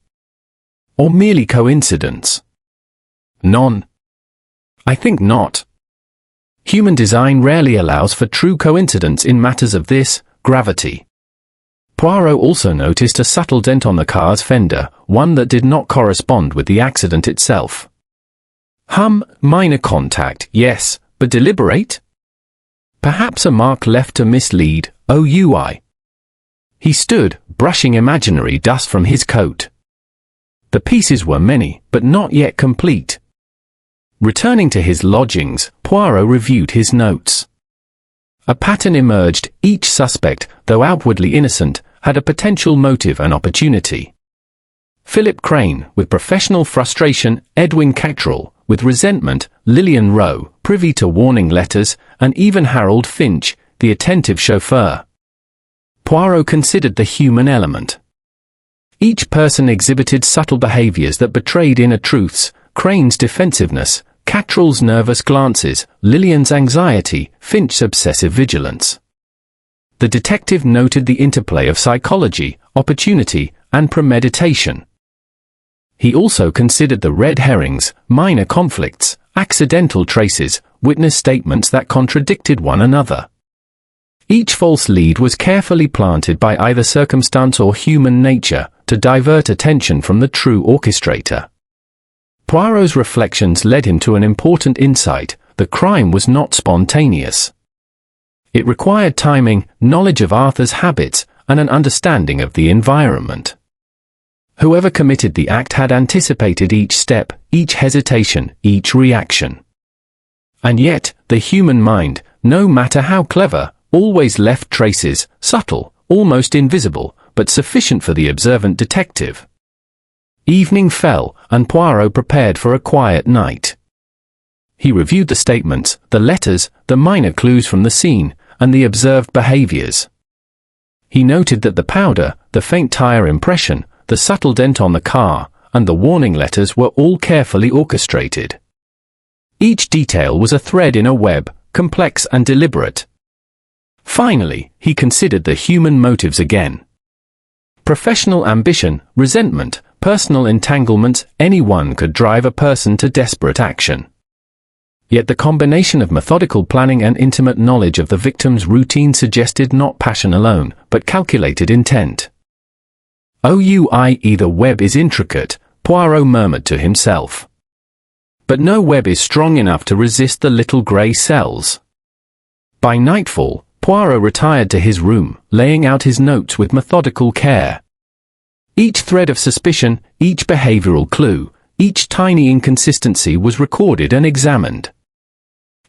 Or merely coincidence? None. I think not. Human design rarely allows for true coincidence in matters of this gravity. Poirot also noticed a subtle dent on the car's fender, one that did not correspond with the accident itself. Minor contact, yes, but deliberate? Perhaps a mark left to mislead, OUI. He stood, brushing imaginary dust from his coat. The pieces were many, but not yet complete. Returning to his lodgings, Poirot reviewed his notes. A pattern emerged: each suspect, though outwardly innocent, had a potential motive and opportunity. Philip Crane, with professional frustration; Edwin Cattrall, with resentment; Lillian Rowe, privy to warning letters; and even Harold Finch, the attentive chauffeur. Poirot considered the human element. Each person exhibited subtle behaviors that betrayed inner truths: Crane's defensiveness, Cattrall's nervous glances, Lillian's anxiety, Finch's obsessive vigilance. The detective noted the interplay of psychology, opportunity, and premeditation. He also considered the red herrings, minor conflicts, accidental traces, witness statements that contradicted one another. Each false lead was carefully planted by either circumstance or human nature, to divert attention from the true orchestrator. Poirot's reflections led him to an important insight: the crime was not spontaneous. It required timing, knowledge of Arthur's habits, and an understanding of the environment. Whoever committed the act had anticipated each step, each hesitation, each reaction. And yet, the human mind, no matter how clever, always left traces, subtle, almost invisible, but sufficient for the observant detective. Evening fell, and Poirot prepared for a quiet night. He reviewed the statements, the letters, the minor clues from the scene, and the observed behaviors. He noted that the powder, the faint tire impression, the subtle dent on the car, and the warning letters were all carefully orchestrated. Each detail was a thread in a web, complex and deliberate. Finally, he considered the human motives again. Professional ambition, resentment, personal entanglements, anyone could drive a person to desperate action. Yet the combination of methodical planning and intimate knowledge of the victim's routine suggested not passion alone, but calculated intent. The web is intricate, Poirot murmured to himself. But no web is strong enough to resist the little grey cells. By nightfall, Poirot retired to his room, laying out his notes with methodical care. Each thread of suspicion, each behavioral clue, each tiny inconsistency was recorded and examined.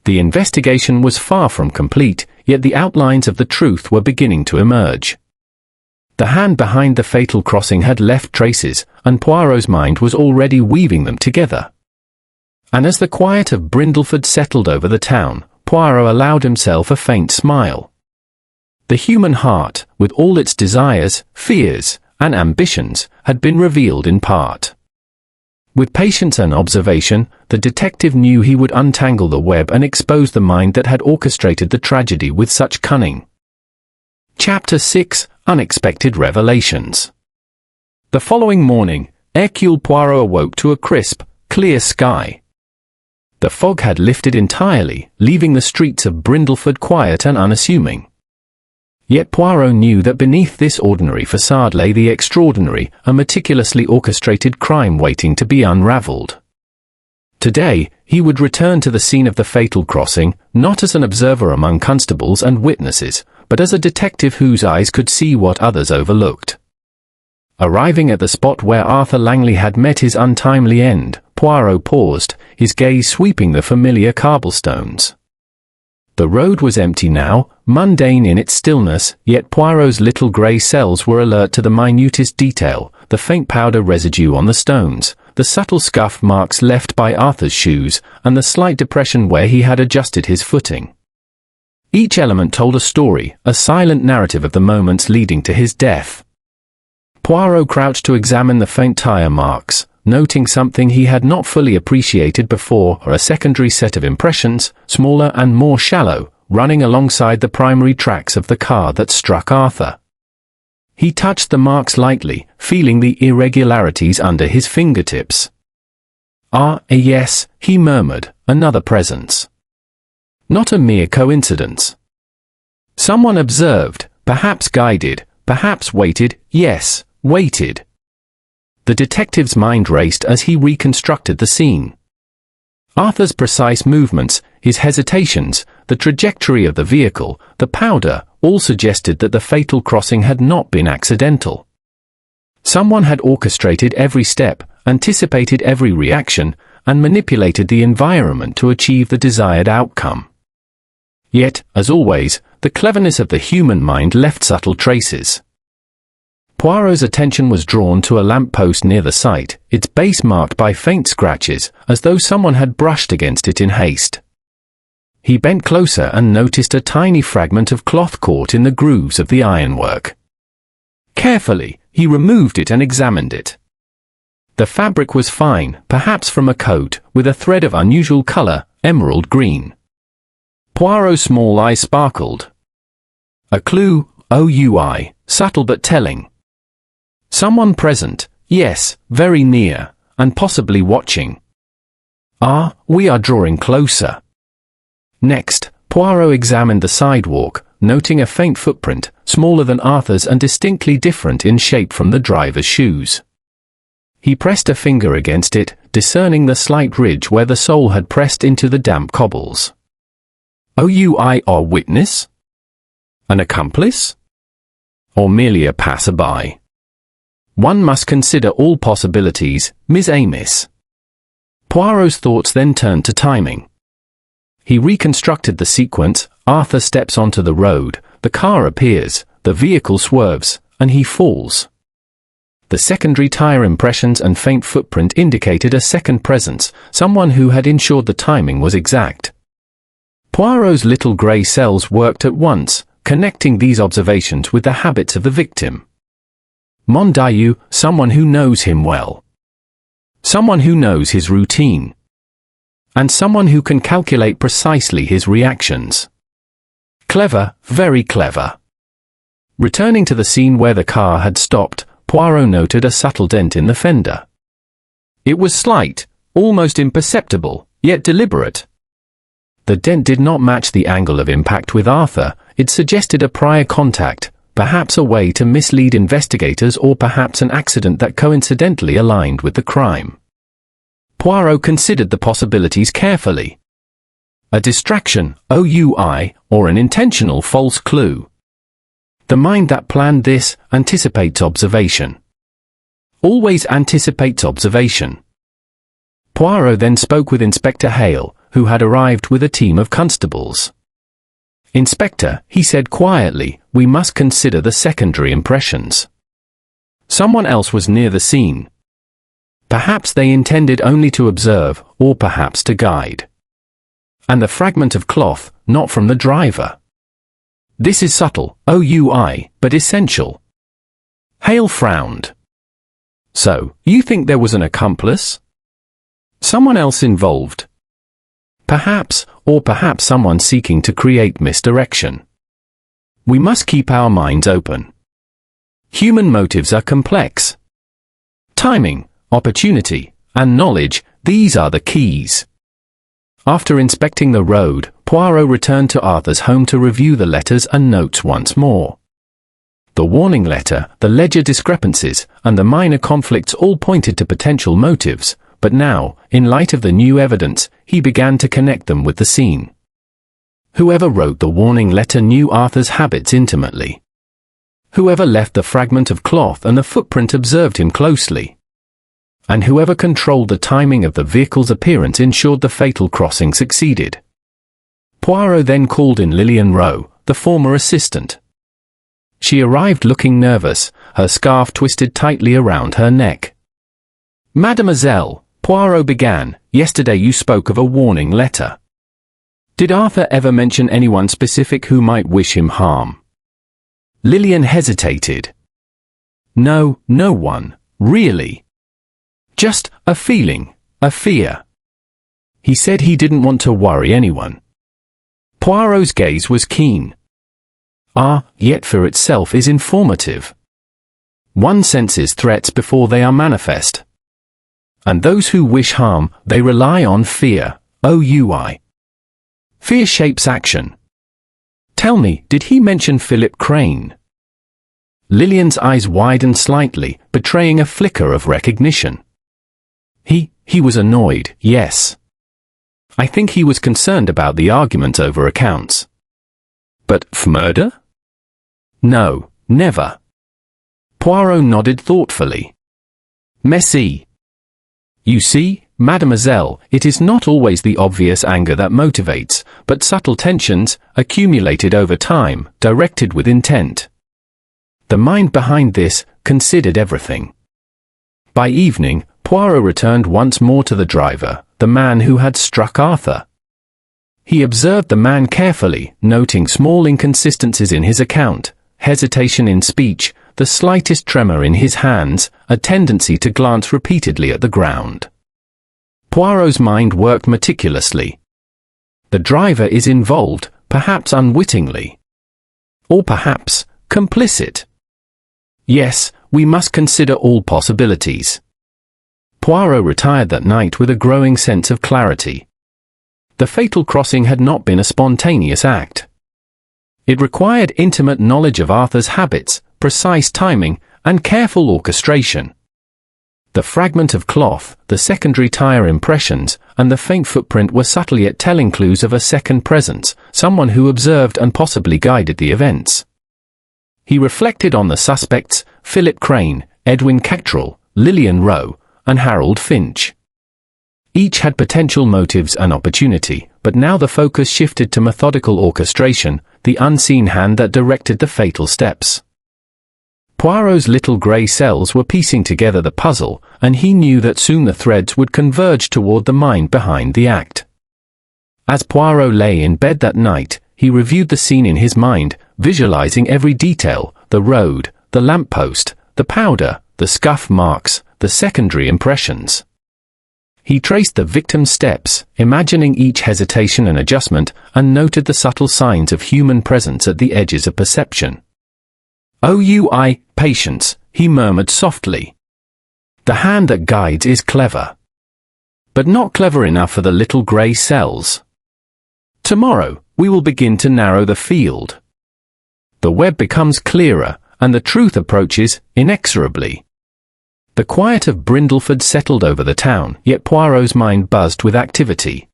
The investigation was far from complete, yet the outlines of the truth were beginning to emerge. The hand behind the fatal crossing had left traces, and Poirot's mind was already weaving them together. And as the quiet of Brindleford settled over the town, Poirot allowed himself a faint smile. The human heart, with all its desires, fears, and ambitions, had been revealed in part. With patience and observation, the detective knew he would untangle the web and expose the mind that had orchestrated the tragedy with such cunning. Chapter 6: Unexpected Revelations. The following morning, Hercule Poirot awoke to a crisp, clear sky. The fog had lifted entirely, leaving the streets of Brindleford quiet and unassuming. Yet Poirot knew that beneath this ordinary facade lay the extraordinary, a meticulously orchestrated crime waiting to be unravelled. Today, he would return to the scene of the fatal crossing, not as an observer among constables and witnesses, but as a detective whose eyes could see what others overlooked. Arriving at the spot where Arthur Langley had met his untimely end, Poirot paused, his gaze sweeping the familiar cobblestones. The road was empty now, mundane in its stillness, yet Poirot's little grey cells were alert to the minutest detail, the faint powder residue on the stones, the subtle scuff marks left by Arthur's shoes, and the slight depression where he had adjusted his footing. Each element told a story, a silent narrative of the moments leading to his death. Poirot crouched to examine the faint tire marks, noting something he had not fully appreciated before, a secondary set of impressions, smaller and more shallow, running alongside the primary tracks of the car that struck Arthur. He touched the marks lightly, feeling the irregularities under his fingertips. "Ah, yes," he murmured, "another presence. Not a mere coincidence. Someone observed, perhaps guided, perhaps waited, yes, waited." The detective's mind raced as he reconstructed the scene. Arthur's precise movements, his hesitations, the trajectory of the vehicle, the powder, all suggested that the fatal crossing had not been accidental. Someone had orchestrated every step, anticipated every reaction, and manipulated the environment to achieve the desired outcome. Yet, as always, the cleverness of the human mind left subtle traces. Poirot's attention was drawn to a lamp-post near the site, its base marked by faint scratches, as though someone had brushed against it in haste. He bent closer and noticed a tiny fragment of cloth caught in the grooves of the ironwork. Carefully, he removed it and examined it. The fabric was fine, perhaps from a coat, with a thread of unusual color, emerald green. Poirot's small eyes sparkled. A clue, subtle but telling. Someone present, yes, very near, and possibly watching. "Ah, we are drawing closer." Next, Poirot examined the sidewalk, noting a faint footprint, smaller than Arthur's and distinctly different in shape from the driver's shoes. He pressed a finger against it, discerning the slight ridge where the sole had pressed into the damp cobbles. A witness? An accomplice? Or merely a passerby? One must consider all possibilities, Miss Amos. Poirot's thoughts then turned to timing. He reconstructed the sequence: Arthur steps onto the road, the car appears, the vehicle swerves, and he falls. The secondary tire impressions and faint footprint indicated a second presence, someone who had ensured the timing was exact. Poirot's little grey cells worked at once, connecting these observations with the habits of the victim. Mon Dieu, someone who knows him well. Someone who knows his routine. And someone who can calculate precisely his reactions. Clever, very clever. Returning to the scene where the car had stopped, Poirot noted a subtle dent in the fender. It was slight, almost imperceptible, yet deliberate. The dent did not match the angle of impact with Arthur, it suggested a prior contact, perhaps a way to mislead investigators or perhaps an accident that coincidentally aligned with the crime. Poirot considered the possibilities carefully. A distraction, or an intentional false clue. The mind that planned this anticipates observation. Always anticipates observation. Poirot then spoke with Inspector Hale, who had arrived with a team of constables. "Inspector," he said quietly, "we must consider the secondary impressions. Someone else was near the scene. Perhaps they intended only to observe, or perhaps to guide. And the fragment of cloth, not from the driver. This is subtle, but essential." Hale frowned. "So, you think there was an accomplice?" Someone else involved. Perhaps, or perhaps someone seeking to create misdirection. We must keep our minds open. Human motives are complex. Timing, opportunity, and knowledge, these are the keys. After inspecting the road, Poirot returned to Arthur's home to review the letters and notes once more. The warning letter, the ledger discrepancies, and the minor conflicts all pointed to potential motives, but now, in light of the new evidence, he began to connect them with the scene. Whoever wrote the warning letter knew Arthur's habits intimately. Whoever left the fragment of cloth and the footprint observed him closely. And whoever controlled the timing of the vehicle's appearance ensured the fatal crossing succeeded. Poirot then called in Lillian Rowe, the former assistant. She arrived looking nervous, her scarf twisted tightly around her neck. "Mademoiselle," Poirot began, "yesterday you spoke of a warning letter. Did Arthur ever mention anyone specific who might wish him harm?" Lillian hesitated. "No, no one, really. Just a feeling, a fear. He said he didn't want to worry anyone." Poirot's gaze was keen. Yet fear itself is informative. One senses threats before they are manifest. And those who wish harm, they rely on fear, OUI. Fear shapes action. "Tell me, did he mention Philip Crane?" Lillian's eyes widened slightly, betraying a flicker of recognition. He was annoyed, yes. I think he was concerned about the argument over accounts. But murder? No, never. Poirot nodded thoughtfully. Messy. You see, mademoiselle, it is not always the obvious anger that motivates, but subtle tensions, accumulated over time, directed with intent. The mind behind this considered everything. By evening, Poirot returned once more to the driver, the man who had struck Arthur. He observed the man carefully, noting small inconsistencies in his account, hesitation in speech, the slightest tremor in his hands, a tendency to glance repeatedly at the ground. Poirot's mind worked meticulously. The driver is involved, perhaps unwittingly. Or perhaps complicit. Yes, we must consider all possibilities. Poirot retired that night with a growing sense of clarity. The fatal crossing had not been a spontaneous act. It required intimate knowledge of Arthur's habits, precise timing, and careful orchestration. The fragment of cloth, the secondary tire impressions, and the faint footprint were subtle yet telling clues of a second presence, someone who observed and possibly guided the events. He reflected on the suspects, Philip Crane, Edwin Cactrell, Lillian Rowe, and Harold Finch. Each had potential motives and opportunity, but now the focus shifted to methodical orchestration, the unseen hand that directed the fatal steps. Poirot's little grey cells were piecing together the puzzle, and he knew that soon the threads would converge toward the mind behind the act. As Poirot lay in bed that night, he reviewed the scene in his mind, visualizing every detail, the road, the lamppost, the powder, the scuff marks, the secondary impressions. He traced the victim's steps, imagining each hesitation and adjustment, and noted the subtle signs of human presence at the edges of perception. "OUI, patience," he murmured softly. "The hand that guides is clever. But not clever enough for the little grey cells. Tomorrow, we will begin to narrow the field. The web becomes clearer, and the truth approaches inexorably." The quiet of Brindleford settled over the town, yet Poirot's mind buzzed with activity.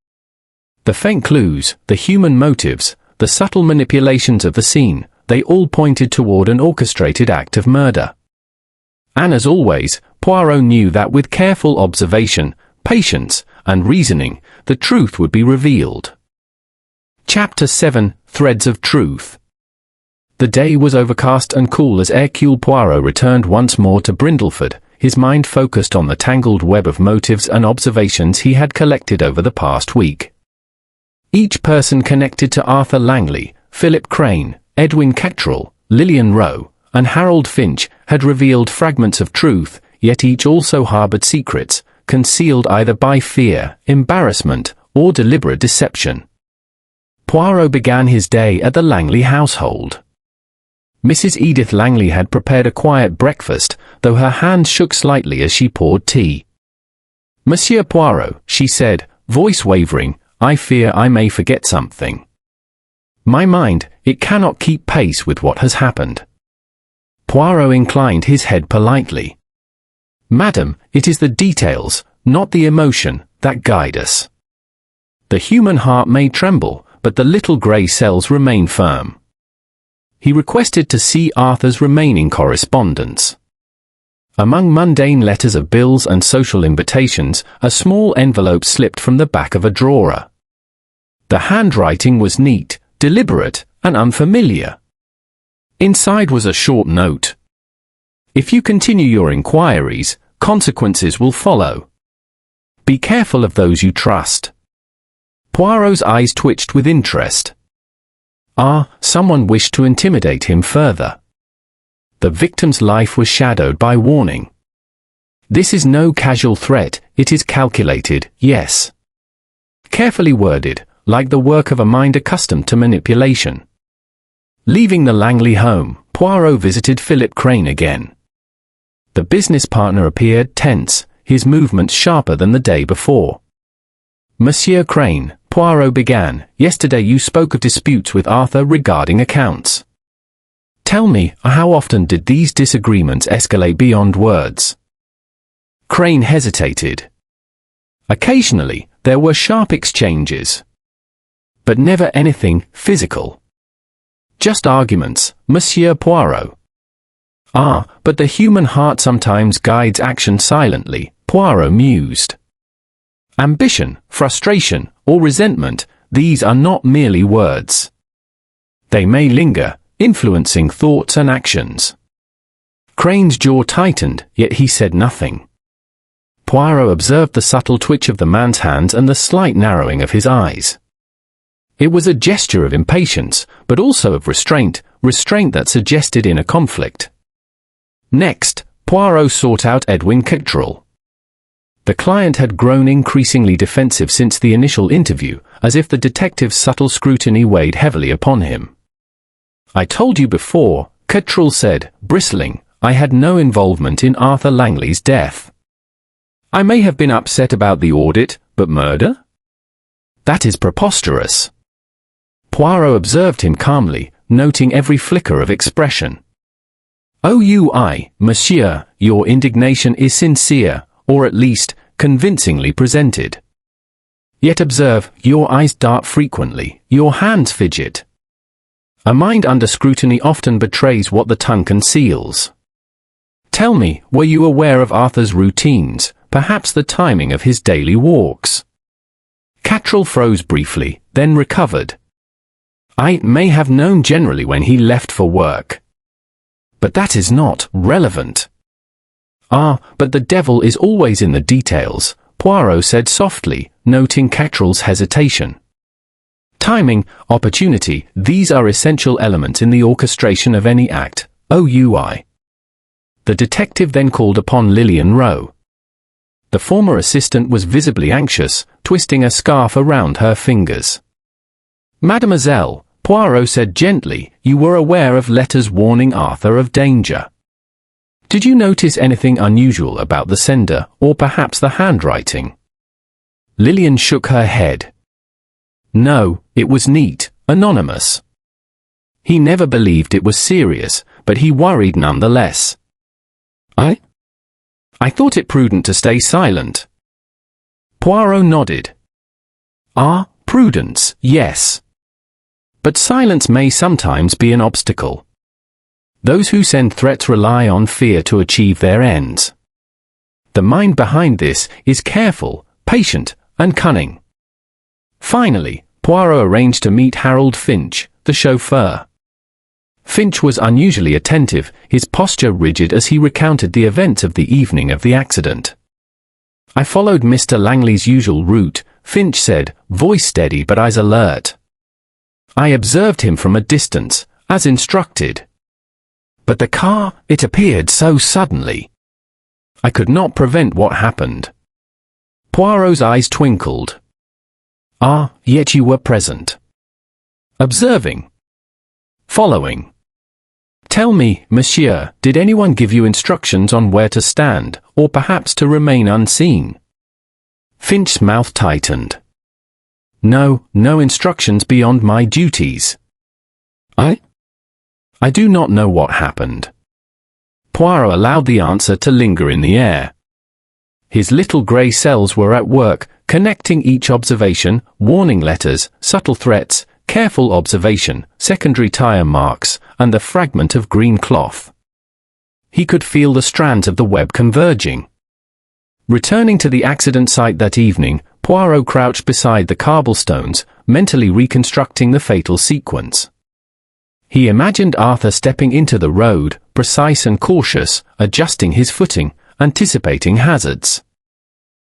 The faint clues, the human motives, the subtle manipulations of the scene, they all pointed toward an orchestrated act of murder. And as always, Poirot knew that with careful observation, patience, and reasoning, the truth would be revealed. Chapter 7, Threads of Truth. The day was overcast and cool as Hercule Poirot returned once more to Brindleford, his mind focused on the tangled web of motives and observations he had collected over the past week. Each person connected to Arthur Langley, Philip Crane, Edwin Cactrell, Lillian Rowe, and Harold Finch had revealed fragments of truth, yet each also harbored secrets, concealed either by fear, embarrassment, or deliberate deception. Poirot began his day at the Langley household. Mrs. Edith Langley had prepared a quiet breakfast, though her hands shook slightly as she poured tea. "Monsieur Poirot," she said, voice wavering, "I fear I may forget something. My mind, it cannot keep pace with what has happened." Poirot inclined his head politely. "Madam, it is the details, not the emotion, that guide us. The human heart may tremble, but the little grey cells remain firm." He requested to see Arthur's remaining correspondence. Among mundane letters of bills and social invitations, a small envelope slipped from the back of a drawer. The handwriting was neat, deliberate, and unfamiliar. Inside was a short note. "If you continue your inquiries, consequences will follow. Be careful of those you trust." Poirot's eyes twitched with interest. Someone wished to intimidate him further. The victim's life was shadowed by warning. This is no casual threat, it is calculated, yes. Carefully worded, like the work of a mind accustomed to manipulation. Leaving the Langley home, Poirot visited Philip Crane again. The business partner appeared tense, his movements sharper than the day before. "Monsieur Crane," Poirot began, "yesterday you spoke of disputes with Arthur regarding accounts. Tell me, how often did these disagreements escalate beyond words?" Crane hesitated. "Occasionally, there were sharp exchanges. But never anything physical. Just arguments, Monsieur Poirot." But the human heart sometimes guides action silently," Poirot mused. "Ambition, frustration, or resentment, these are not merely words. They may linger, influencing thoughts and actions." Crane's jaw tightened, yet he said nothing. Poirot observed the subtle twitch of the man's hands and the slight narrowing of his eyes. It was a gesture of impatience, but also of restraint that suggested inner conflict. Next, Poirot sought out Edwin Cottrell. The client had grown increasingly defensive since the initial interview, as if the detective's subtle scrutiny weighed heavily upon him. "I told you before," Cottrell said, bristling, "I had no involvement in Arthur Langley's death. I may have been upset about the audit, but murder? That is preposterous." Poirot observed him calmly, noting every flicker of expression. "Monsieur, your indignation is sincere, or at least, convincingly presented. Yet observe, your eyes dart frequently, your hands fidget. A mind under scrutiny often betrays what the tongue conceals. Tell me, were you aware of Arthur's routines, perhaps the timing of his daily walks?" Cottrell froze briefly, then recovered. "I may have known generally when he left for work. But that is not relevant." But the devil is always in the details," Poirot said softly, noting Cottrell's hesitation. "Timing, opportunity, these are essential elements in the orchestration of any act, OUI." The detective then called upon Lillian Rowe. The former assistant was visibly anxious, twisting a scarf around her fingers. "Mademoiselle," Poirot said gently, "you were aware of letters warning Arthur of danger. Did you notice anything unusual about the sender, or perhaps the handwriting?" Lillian shook her head. "No, it was neat, anonymous. He never believed it was serious, but he worried nonetheless." I thought it prudent to stay silent." Poirot nodded. Prudence, yes. But silence may sometimes be an obstacle. Those who send threats rely on fear to achieve their ends. The mind behind this is careful, patient, and cunning. Finally, Poirot arranged to meet Harold Finch, the chauffeur. Finch was unusually attentive, his posture rigid as he recounted the events of the evening of the accident. "I followed Mr. Langley's usual route," Finch said, voice steady but eyes alert. "I observed him from a distance, as instructed. But the car, it appeared so suddenly. I could not prevent what happened. Poirot's eyes twinkled. Ah, yet you were present. Observing. Following. Tell me, monsieur, did anyone give you instructions on where to stand, or perhaps to remain unseen? Finch's mouth tightened. No, no instructions beyond my duties. I do not know what happened. Poirot allowed the answer to linger in the air. His little grey cells were at work, connecting each observation, warning letters, subtle threats, careful observation, secondary tire marks, and the fragment of green cloth. He could feel the strands of the web converging. Returning to the accident site that evening, Poirot crouched beside the cobblestones, mentally reconstructing the fatal sequence. He imagined Arthur stepping into the road, precise and cautious, adjusting his footing, anticipating hazards.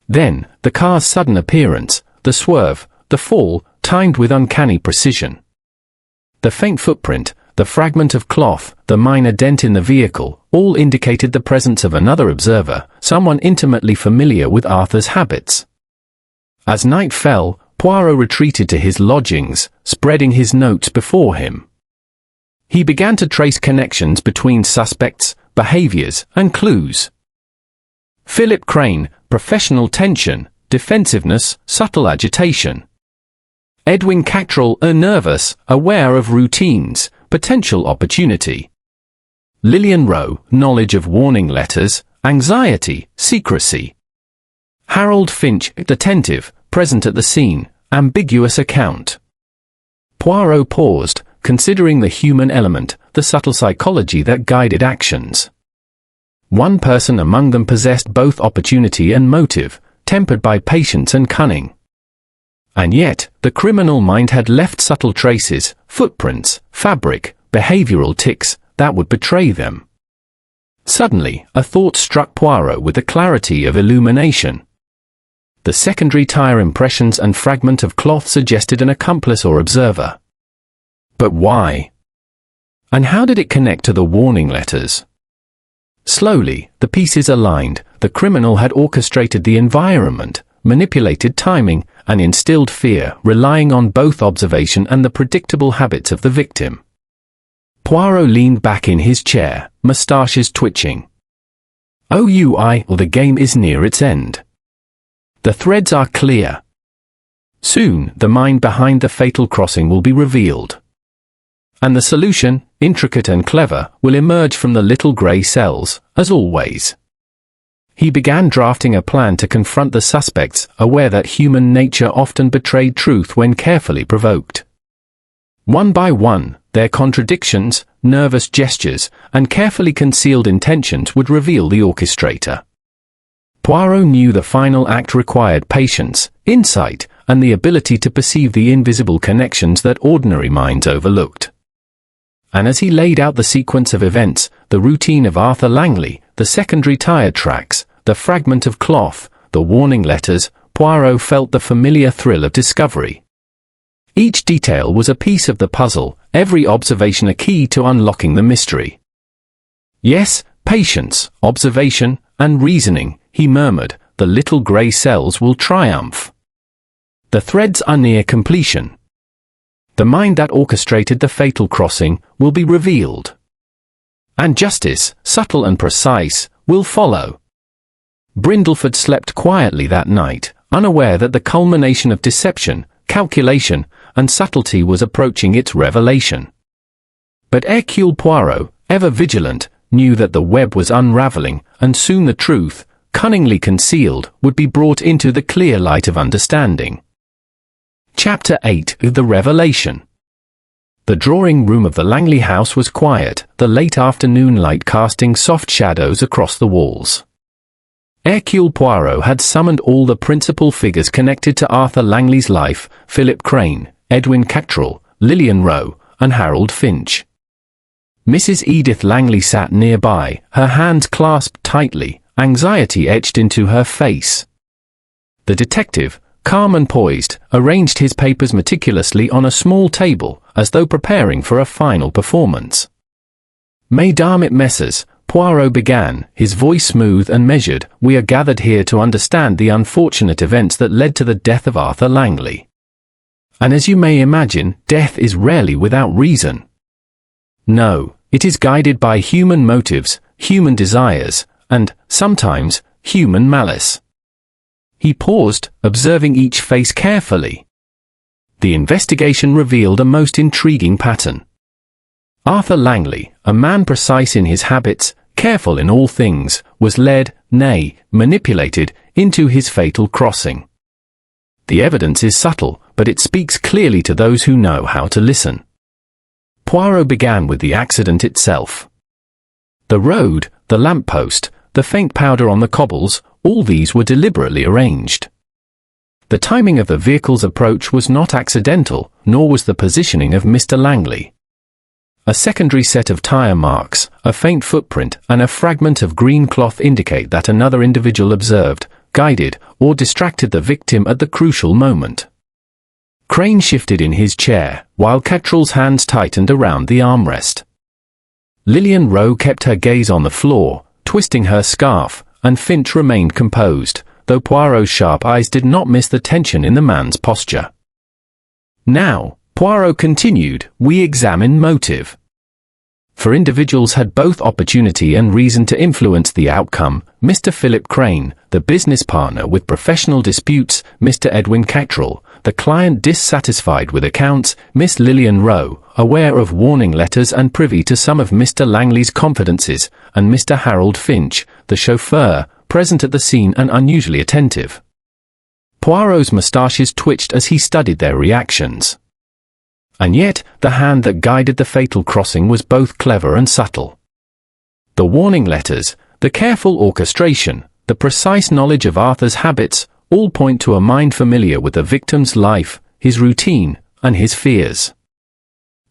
Then, the car's sudden appearance, the swerve, the fall, timed with uncanny precision. The faint footprint, the fragment of cloth, the minor dent in the vehicle, all indicated the presence of another observer, someone intimately familiar with Arthur's habits. As night fell, Poirot retreated to his lodgings, spreading his notes before him. He began to trace connections between suspects, behaviors, and clues. Philip Crane, professional tension, defensiveness, subtle agitation. Edwin Cattrall, nervous, aware of routines, potential opportunity. Lillian Rowe, knowledge of warning letters, anxiety, secrecy. Harold Finch, attentive, present at the scene, ambiguous account. Poirot paused, considering the human element, the subtle psychology that guided actions. One person among them possessed both opportunity and motive, tempered by patience and cunning. And yet, the criminal mind had left subtle traces, footprints, fabric, behavioral tics, that would betray them. Suddenly, a thought struck Poirot with the clarity of illumination. The secondary tire impressions and fragment of cloth suggested an accomplice or observer. But why? And how did it connect to the warning letters? Slowly, the pieces aligned. The criminal had orchestrated the environment, manipulated timing, and instilled fear, relying on both observation and the predictable habits of the victim. Poirot leaned back in his chair, moustaches twitching. The game is near its end. The threads are clear. Soon, the mind behind the fatal crossing will be revealed. And the solution, intricate and clever, will emerge from the little grey cells, as always. He began drafting a plan to confront the suspects, aware that human nature often betrayed truth when carefully provoked. One by one, their contradictions, nervous gestures, and carefully concealed intentions would reveal the orchestrator. Poirot knew the final act required patience, insight, and the ability to perceive the invisible connections that ordinary minds overlooked. And as he laid out the sequence of events, the routine of Arthur Langley, the secondary tire tracks, the fragment of cloth, the warning letters, Poirot felt the familiar thrill of discovery. Each detail was a piece of the puzzle, every observation a key to unlocking the mystery. Yes, patience, observation, and reasoning, he murmured, the little grey cells will triumph. The threads are near completion. The mind that orchestrated the fatal crossing will be revealed. And justice, subtle and precise, will follow. Brindleford slept quietly that night, unaware that the culmination of deception, calculation, and subtlety was approaching its revelation. But Hercule Poirot, ever vigilant, knew that the web was unraveling, and soon the truth, cunningly concealed, would be brought into the clear light of understanding. Chapter 8: The Revelation. The drawing room of the Langley house was quiet, the late afternoon light casting soft shadows across the walls. Hercule Poirot had summoned all the principal figures connected to Arthur Langley's life: Philip Crane, Edwin Cattrall, Lillian Rowe, and Harold Finch. Mrs. Edith Langley sat nearby, her hands clasped tightly, anxiety etched into her face. The detective, calm and poised, arranged his papers meticulously on a small table, as though preparing for a final performance. Mesdames et messieurs, Poirot began, his voice smooth and measured. "We are gathered here to understand the unfortunate events that led to the death of Arthur Langley. And as you may imagine, death is rarely without reason. No, it is guided by human motives, human desires, and, sometimes, human malice." He paused, observing each face carefully. The investigation revealed a most intriguing pattern. Arthur Langley, a man precise in his habits, careful in all things, was led, nay, manipulated, into his fatal crossing. The evidence is subtle, but it speaks clearly to those who know how to listen. Poirot began with the accident itself. The road, the lamp-post, the faint powder on the cobbles, all these were deliberately arranged. The timing of the vehicle's approach was not accidental, nor was the positioning of Mr. Langley. A secondary set of tire marks, a faint footprint, and a fragment of green cloth indicate that another individual observed, guided, or distracted the victim at the crucial moment. Crane shifted in his chair, while Cottrell's hands tightened around the armrest. Lillian Rowe kept her gaze on the floor, twisting her scarf, and Finch remained composed, though Poirot's sharp eyes did not miss the tension in the man's posture. "Now," Poirot continued, "we examine motive. For individuals had both opportunity and reason to influence the outcome. Mr. Philip Crane, the business partner with professional disputes, Mr. Edwin Cottrell, the client dissatisfied with accounts, Miss Lillian Rowe, aware of warning letters and privy to some of Mr. Langley's confidences, and Mr. Harold Finch, the chauffeur, present at the scene and unusually attentive." Poirot's moustaches twitched as he studied their reactions. And yet, the hand that guided the fatal crossing was both clever and subtle. The warning letters, the careful orchestration, the precise knowledge of Arthur's habits, all point to a mind familiar with the victim's life, his routine, and his fears.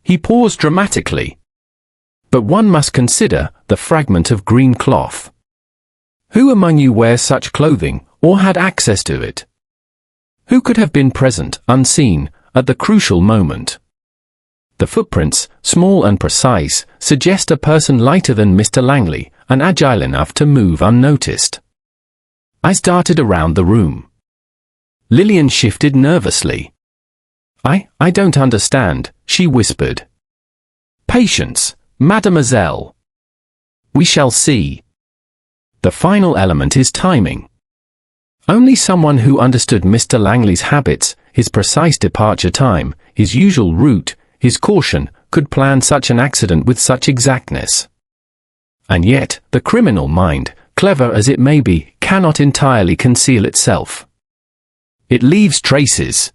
He paused dramatically. "But one must consider the fragment of green cloth. Who among you wears such clothing, or had access to it? Who could have been present, unseen, at the crucial moment? The footprints, small and precise, suggest a person lighter than Mr. Langley, and agile enough to move unnoticed." Eyes darted around the room. Lillian shifted nervously. I don't understand," she whispered. "Patience, mademoiselle. We shall see. The final element is timing. Only someone who understood Mr. Langley's habits, his precise departure time, his usual route, his caution, could plan such an accident with such exactness. And yet, the criminal mind, clever as it may be, cannot entirely conceal itself. It leaves traces."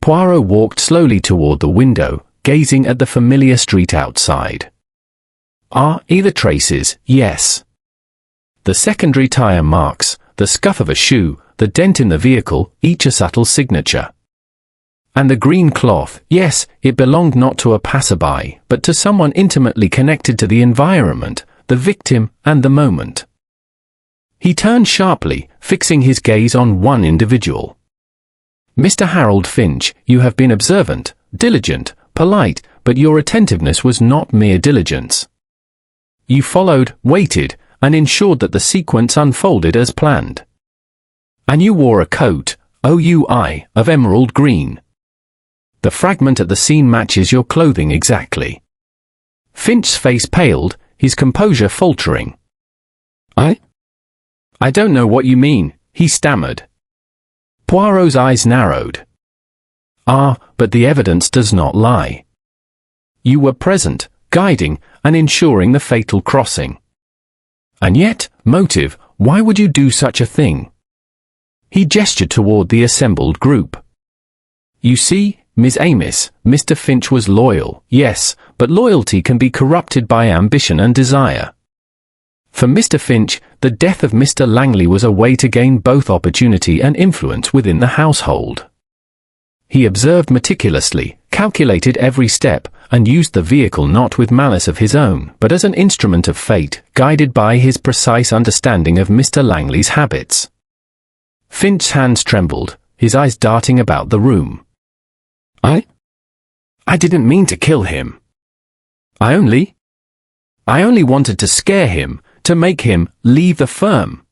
Poirot walked slowly toward the window, gazing at the familiar street outside. "The traces, yes. The secondary tire marks, the scuff of a shoe, the dent in the vehicle, each a subtle signature. And the green cloth, yes, it belonged not to a passerby, but to someone intimately connected to the environment, the victim, and the moment." He turned sharply, fixing his gaze on one individual. "Mr. Harold Finch, you have been observant, diligent, polite, but your attentiveness was not mere diligence. You followed, waited, and ensured that the sequence unfolded as planned. And you wore a coat, of emerald green. The fragment at the scene matches your clothing exactly." Finch's face paled, his composure faltering. I don't know what you mean," he stammered. Poirot's eyes narrowed. But the evidence does not lie. You were present, guiding, and ensuring the fatal crossing. And yet, motive, why would you do such a thing?" He gestured toward the assembled group. "You see, Miss Amis, Mr. Finch was loyal, yes, but loyalty can be corrupted by ambition and desire. For Mr. Finch, the death of Mr. Langley was a way to gain both opportunity and influence within the household. He observed meticulously, calculated every step, and used the vehicle not with malice of his own, but as an instrument of fate, guided by his precise understanding of Mr. Langley's habits." Finch's hands trembled, his eyes darting about the room. I didn't mean to kill him. I only... I only wanted to scare him, to make him leave the firm.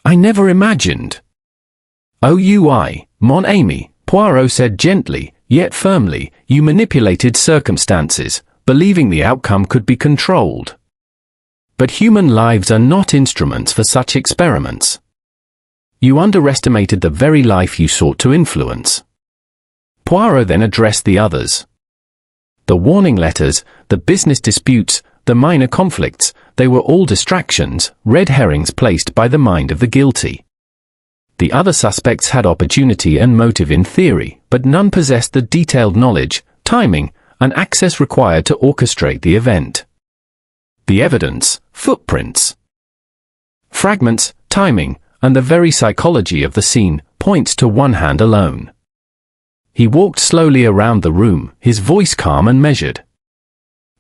I never imagined. "Oh, mon ami," Poirot said gently, yet firmly, "you manipulated circumstances, believing the outcome could be controlled. But human lives are not instruments for such experiments. You underestimated the very life you sought to influence." Poirot then addressed the others. The warning letters, the business disputes, the minor conflicts, they were all distractions, red herrings placed by the mind of the guilty. The other suspects had opportunity and motive in theory, but none possessed the detailed knowledge, timing, and access required to orchestrate the event. The evidence, footprints, fragments, timing, and the very psychology of the scene points to one hand alone. He walked slowly around the room, his voice calm and measured.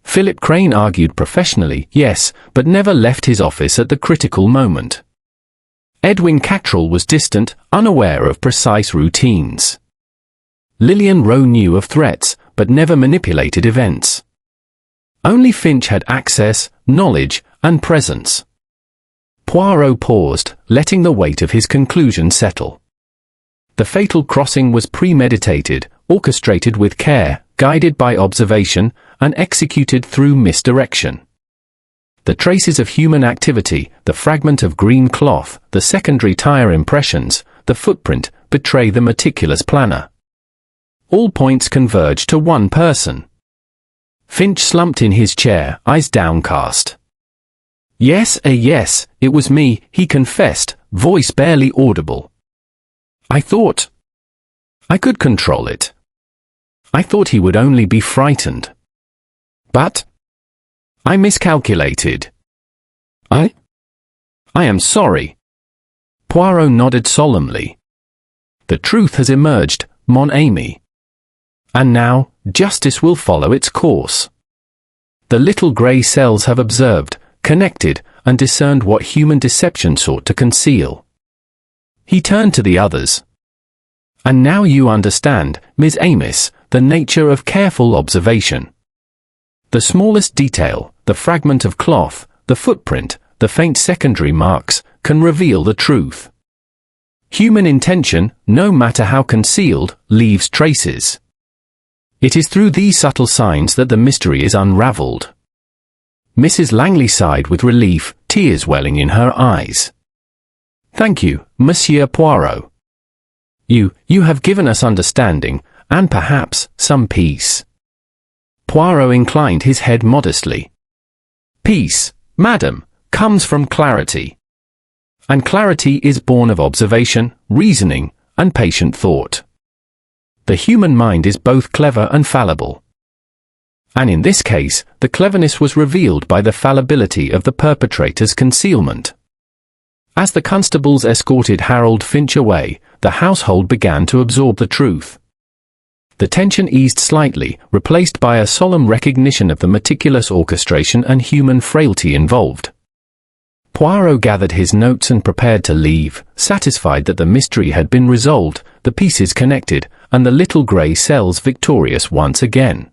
Philip Crane argued professionally, yes, but never left his office at the critical moment. Edwin Cattrall was distant, unaware of precise routines. Lillian Rowe knew of threats, but never manipulated events. Only Finch had access, knowledge, and presence. Poirot paused, letting the weight of his conclusion settle. The fatal crossing was premeditated, orchestrated with care, guided by observation, and executed through misdirection. The traces of human activity, the fragment of green cloth, the secondary tire impressions, the footprint, betray the meticulous planner. All points converge to one person. Finch slumped in his chair, eyes downcast. Yes, it was me," he confessed, voice barely audible. "I thought I could control it. I thought he would only be frightened. But I miscalculated. I am sorry." Poirot nodded solemnly. "The truth has emerged, mon ami. And now, justice will follow its course. The little grey cells have observed, connected, and discerned what human deception sought to conceal." He turned to the others. "And now you understand, Miss Amis, the nature of careful observation. The smallest detail, the fragment of cloth, the footprint, the faint secondary marks, can reveal the truth. Human intention, no matter how concealed, leaves traces. It is through these subtle signs that the mystery is unraveled." Mrs. Langley sighed with relief, tears welling in her eyes. "Thank you, Monsieur Poirot. You have given us understanding, and perhaps some peace." Poirot inclined his head modestly. "Peace, madam, comes from clarity. And clarity is born of observation, reasoning, and patient thought. The human mind is both clever and fallible. And in this case, the cleverness was revealed by the fallibility of the perpetrator's concealment." As the constables escorted Harold Finch away, the household began to absorb the truth. The tension eased slightly, replaced by a solemn recognition of the meticulous orchestration and human frailty involved. Poirot gathered his notes and prepared to leave, satisfied that the mystery had been resolved, the pieces connected, and the little grey cells victorious once again.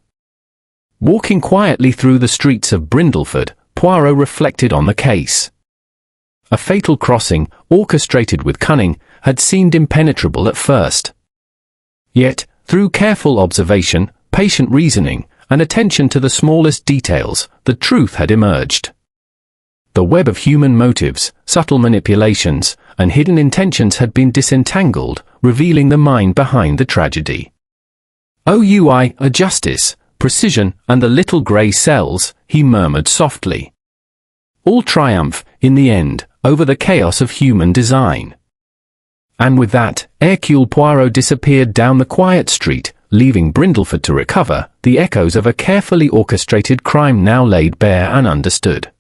Walking quietly through the streets of Brindleford, Poirot reflected on the case. A fatal crossing, orchestrated with cunning, had seemed impenetrable at first. Yet, through careful observation, patient reasoning, and attention to the smallest details, the truth had emerged. The web of human motives, subtle manipulations, and hidden intentions had been disentangled, revealing the mind behind the tragedy. "A justice, precision, and the little grey cells," he murmured softly. "All triumph, in the end, over the chaos of human design." And with that, Hercule Poirot disappeared down the quiet street, leaving Brindleford to recover, the echoes of a carefully orchestrated crime now laid bare and understood.